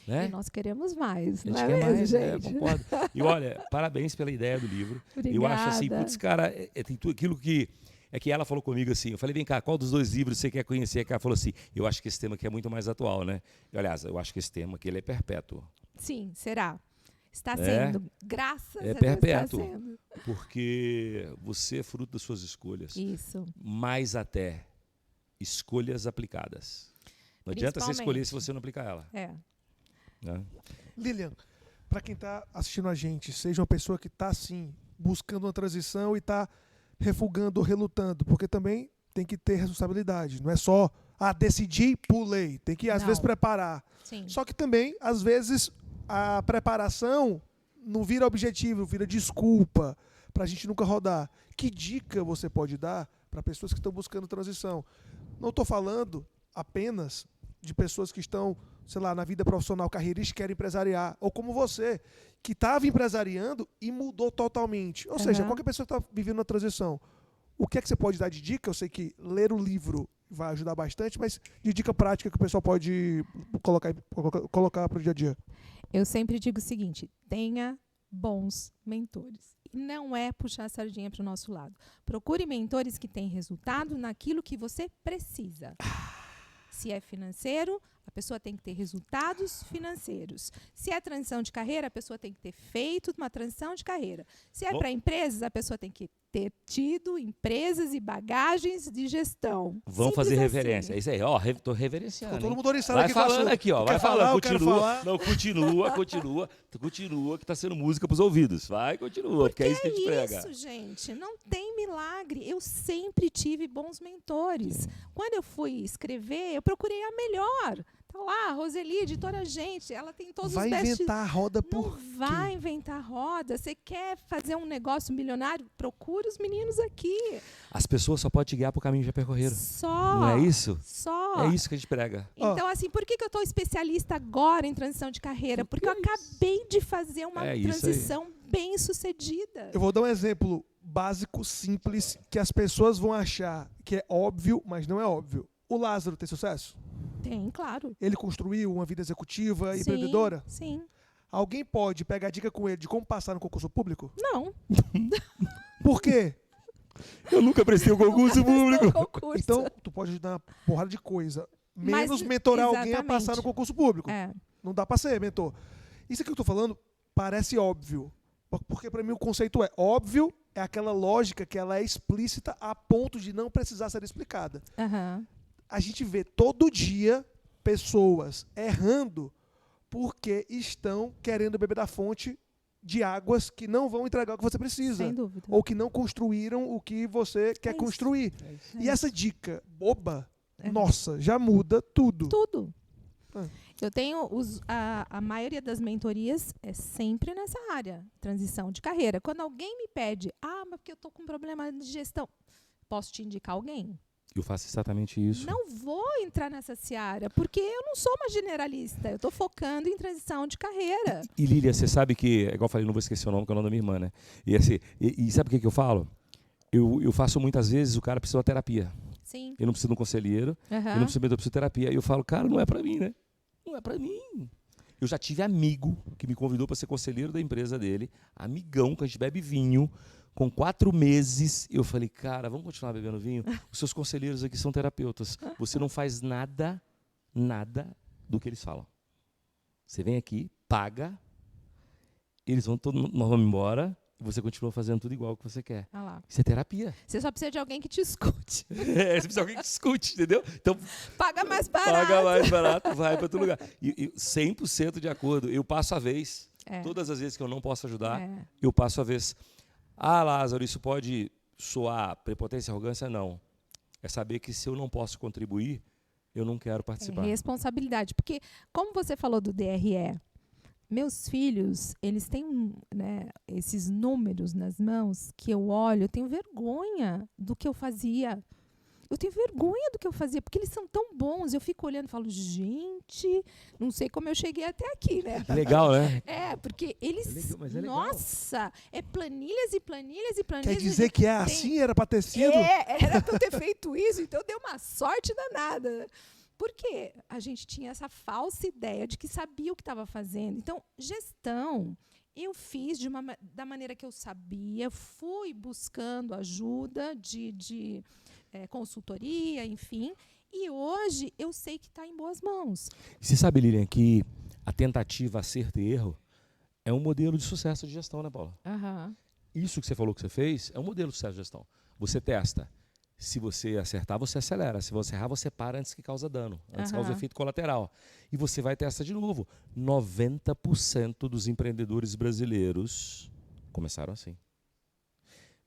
Né? E nós queremos mais, não é mesmo, mais, gente? Concordo. E olha, parabéns pela ideia do livro. Obrigada. Eu acho assim, putz, cara, tem tudo aquilo que... É que ela falou comigo assim, eu falei, vem cá, qual dos 2 livros você quer conhecer? Que ela falou assim, eu acho que esse tema aqui é muito mais atual, né? E, aliás, eu acho que esse tema aqui ele é perpétuo. Sim, será? Está sendo, graças a Deus perpétuo, está sendo. Porque você é fruto das suas escolhas. Isso. Mais até escolhas aplicadas. Não adianta você escolher se você não aplicar ela. Né? Lilian, para quem está assistindo a gente, seja uma pessoa que está, assim, buscando uma transição e está refugando ou relutando, porque também tem que ter responsabilidade. Não é só, decidi, pulei. Tem que, às vezes, preparar. Sim. Só que também, às vezes, a preparação não vira objetivo, vira desculpa para a gente nunca rodar. Que dica você pode dar para pessoas que estão buscando transição? Não estou falando apenas de pessoas que estão, sei lá, na vida profissional, carreirista, querem empresariar, ou como você, que estava empresariando e mudou totalmente. Ou seja, qualquer pessoa que está vivendo uma transição, o que é que você pode dar de dica? Eu sei que ler o livro vai ajudar bastante, mas de dica prática que o pessoal pode colocar para o dia a dia. Eu sempre digo o seguinte, tenha bons mentores. E não é puxar a sardinha para o nosso lado. Procure mentores que têm resultado naquilo que você precisa. Se é financeiro, a pessoa tem que ter resultados financeiros. Se é transição de carreira, a pessoa tem que ter feito uma transição de carreira. Se é para empresas, a pessoa tem que ter tido empresas e bagagens de gestão. Vamos fazer reverência. É isso aí, ó, tô reverenciando. Ficou todo mundo oriçado aqui. Vai falando aqui, ó. Vai falando, continua. Não, continua, que tá sendo música pros ouvidos. Vai, continua, porque é isso que a gente prega. Isso, gente, não tem milagre. Eu sempre tive bons mentores. Quando eu fui escrever, eu procurei a melhor. Tá lá, a Roseli, editora Gente, ela tem todos os testes. Vai inventar a roda por quê? Não vai inventar a roda. Você quer fazer um negócio milionário? Procure os meninos aqui. As pessoas só podem te guiar pro caminho que já percorreram. Só. Não é isso? Só. É isso que a gente prega. Então, assim, por que eu estou especialista agora em transição de carreira? Porque eu acabei de fazer uma transição bem sucedida. Eu vou dar um exemplo básico, simples, que as pessoas vão achar que é óbvio, mas não é óbvio. O Lázaro tem sucesso? Tem, claro. Ele construiu uma vida executiva e empreendedora? Sim. Alguém pode pegar dica com ele de como passar no concurso público? Não. Por quê? Eu nunca prestei o concurso público. Então, tu pode ajudar uma porrada de coisa. Menos mentorar alguém a passar no concurso público. Não dá pra ser mentor. Isso que eu tô falando parece óbvio. Porque para mim o conceito é óbvio, é aquela lógica que ela é explícita a ponto de não precisar ser explicada. A gente vê todo dia pessoas errando porque estão querendo beber da fonte de águas que não vão entregar o que você precisa. Sem dúvida. Ou que não construíram o que você quer isso. construir. É E essa dica boba, É. nossa, já muda tudo. Tudo. Ah. Eu tenho a maioria das mentorias é sempre nessa área, transição de carreira. Quando alguém me pede, mas porque eu estou com problema de gestão, posso te indicar alguém? Eu faço exatamente isso. Não vou entrar nessa seara, porque eu não sou uma generalista. Eu estou focando em transição de carreira. E Lília, você sabe que, igual eu falei, não vou esquecer o nome, que é o nome da minha irmã, né? E, assim, e sabe o que eu falo? Eu faço muitas vezes, o cara precisa de terapia. Sim. Eu não preciso de um conselheiro, eu não Aham. preciso de terapia. E eu falo, cara, não é pra mim, né? Não é pra mim. Eu já tive amigo que me convidou para ser conselheiro da empresa dele, amigão, que a gente bebe vinho. Com 4 meses, eu falei, cara, vamos continuar bebendo vinho? Os seus conselheiros aqui são terapeutas. Você não faz nada do que eles falam. Você vem aqui, paga, nós vamos embora, e você continua fazendo tudo igual que você quer. Ah lá. Isso é terapia. Você só precisa de alguém que te escute. Você precisa de alguém que discute, entendeu? Então, Paga mais barato. paga mais barato, vai para outro lugar. E 100% de acordo. Eu passo a vez. É. Todas as vezes que eu não posso ajudar, É. eu passo a vez. Lázaro, isso pode soar prepotência e arrogância? Não. É saber que se eu não posso contribuir, eu não quero participar. Responsabilidade. Porque, como você falou do DRE, meus filhos, eles têm esses números nas mãos que eu olho, eu tenho vergonha do que eu fazia. Eu tenho vergonha do que eu fazia, porque eles são tão bons. Eu fico olhando e falo, gente, não sei como eu cheguei até aqui, né? Legal, né? Porque eles... Mas é legal. Nossa, é planilhas e planilhas e planilhas. Quer dizer que é Tem- assim, era pra ter sido? era pra eu ter feito isso, então deu uma sorte danada. Porque a gente tinha essa falsa ideia de que sabia o que estava fazendo. Então, gestão, eu fiz da maneira que eu sabia, fui buscando ajuda de consultoria, enfim. E hoje eu sei que está em boas mãos. Você sabe, Lilian, que a tentativa, acerto e erro é um modelo de sucesso de gestão, né, Paula? Aham. Isso que você falou que você fez é um modelo de sucesso de gestão. Você testa. Se você acertar, você acelera. Se você errar, você para antes que causa dano, antes que causa efeito colateral. E você vai testar de novo. 90% dos empreendedores brasileiros começaram assim.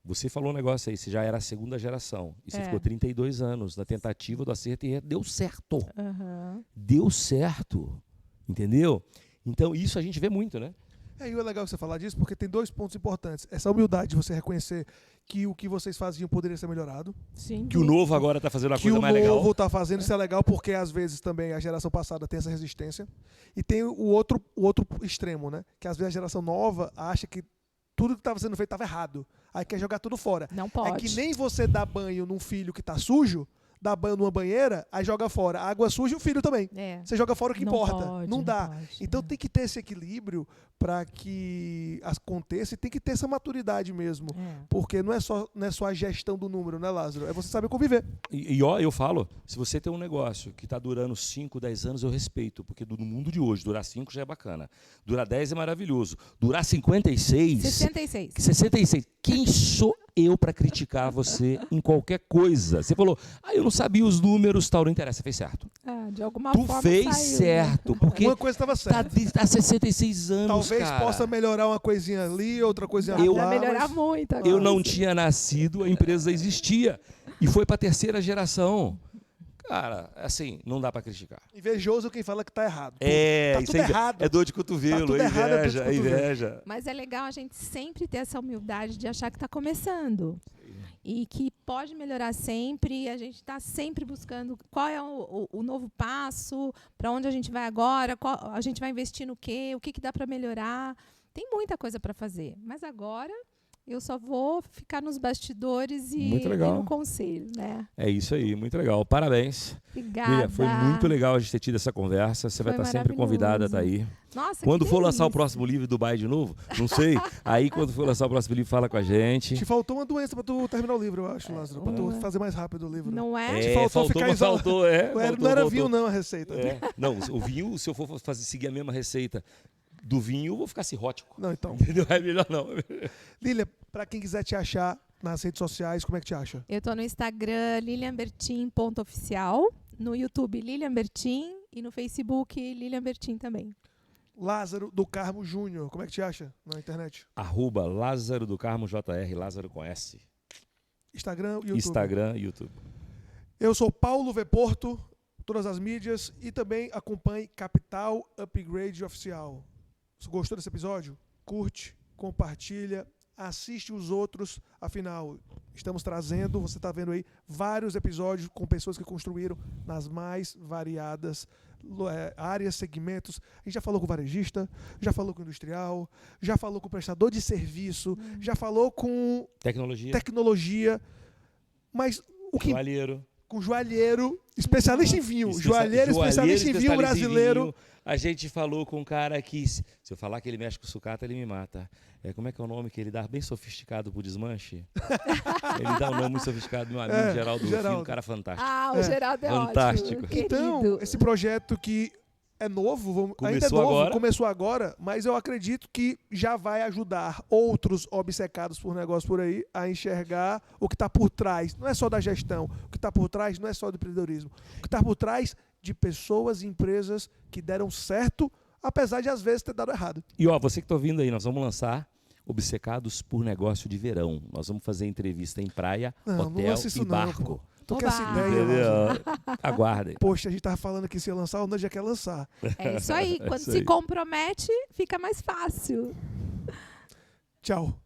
Você falou um negócio aí, você já era a segunda geração. E você ficou 32 anos na tentativa do acerto e erro. Deu certo. Aham. Deu certo. Entendeu? Então, isso a gente vê muito, né? E é legal você falar disso, porque tem 2 pontos importantes. Essa humildade de você reconhecer que o que vocês faziam poderia ser melhorado. Sim. Que o novo agora está fazendo uma Que coisa o mais legal. novo está fazendo, isso é legal, porque às vezes também a geração passada tem essa resistência. E tem o outro extremo, né? Que às vezes a geração nova acha que tudo que estava sendo feito estava errado. Aí quer jogar tudo fora. Não pode. É que nem você dá banho num filho que está sujo, dá banho numa banheira, aí joga fora a água suja e o filho também. Você joga fora o que Não importa. pode, não dá. pode, Então tem que ter esse equilíbrio para que aconteça e tem que ter essa maturidade mesmo. Porque não é só a gestão do número, né, Lázaro? É você saber conviver. E ó, eu falo, se você tem um negócio que está durando 5, 10 anos, eu respeito, porque no mundo de hoje, durar 5 já é bacana. Durar 10 é maravilhoso. Durar 56... 66. 66. Quem sou eu para criticar você em qualquer coisa? Você falou, eu não sabia os números, tal, não interessa, fez certo. De alguma Tu forma fez saiu, certo, porque Uma coisa estava certa. tá 66 anos, Talvez cara. possa melhorar uma coisinha ali, outra coisinha Dá Eu- pra lá. melhorar mas- muito agora. Eu não tinha nascido, a empresa existia. E foi para a 3ª geração. Cara, assim, não dá para criticar. Invejoso quem fala que tá errado. Tá Isso tudo aí errado. é dor de cotovelo, Tá tudo é errado, é dor de inveja, é cotovelo. inveja. Mas é legal a gente sempre ter essa humildade de achar que está começando. E que pode melhorar sempre, a gente está sempre buscando qual é o novo passo, para onde a gente vai agora, a gente vai investir no quê, o que dá para melhorar. Tem muita coisa para fazer, mas agora eu só vou ficar nos bastidores Muito e legal. no conselho, né? É isso aí, muito legal. Parabéns. Obrigada. Lilian, foi muito legal a gente ter tido essa conversa. Você vai Foi estar sempre convidada a estar aí. Nossa, Quando que for lançar o delícia. próximo livro Dubai de novo, não sei. Aí quando for lançar o próximo livro, fala com a gente. Te faltou uma doença pra tu terminar o livro, eu acho, Lázaro. Pra tu fazer mais rápido o livro. Não é? Te faltou ficar mas isolado. faltou, Não era vinho, não, a receita. Não, o vinho, se eu for seguir a mesma receita do vinho, eu vou ficar cirrótico. Não, então. Entendeu? É melhor não. Lília, pra quem quiser te achar nas redes sociais, como é que te acha? Eu tô no Instagram, lilianbertin.oficial, no YouTube, Lilian Bertin, e no Facebook, Lilian Bertin também. Lázaro do Carmo Júnior, como é que te acha na internet? @Lázaro do Carmo JR, Lázaro com S. Instagram e YouTube. Instagram e YouTube. Eu sou Paulo V. Porto, todas as mídias, e também acompanhe Capital Upgrade Oficial. Se gostou desse episódio? Curte, compartilha, assiste os outros. Afinal, estamos trazendo, você está vendo aí, vários episódios com pessoas que construíram nas mais variadas áreas, segmentos. A gente já falou com o varejista, já falou com o industrial, já falou com o prestador de serviço, já falou com tecnologia, mas o que... Joalheiro. Com joalheiro, especialista em vinho. Joalheiro, especialista em vinho brasileiro. A gente falou com um cara que, se eu falar que ele mexe com sucata, ele me mata. Como é que é o nome que ele dá bem sofisticado pro desmanche? Ele dá um nome muito sofisticado, meu amigo Geraldo Rufino, um cara fantástico. O Geraldo é fantástico. Ótimo. Então, esse projeto que é novo, ainda é novo, começou agora, mas eu acredito que já vai ajudar outros obcecados por negócio por aí a enxergar o que está por trás. Não é só da gestão, o que está por trás não é só do empreendedorismo. O que está por trás de pessoas e empresas que deram certo, apesar de às vezes ter dado errado. E você que está ouvindo aí, nós vamos lançar Obcecados por Negócio de Verão. Nós vamos fazer entrevista em praia, hotel e barco. Tu quer essa ideia? Aguardem. Poxa, a gente tava falando que se ia lançar, o Nand já quer lançar. É isso aí. Quando se compromete, fica mais fácil. Tchau.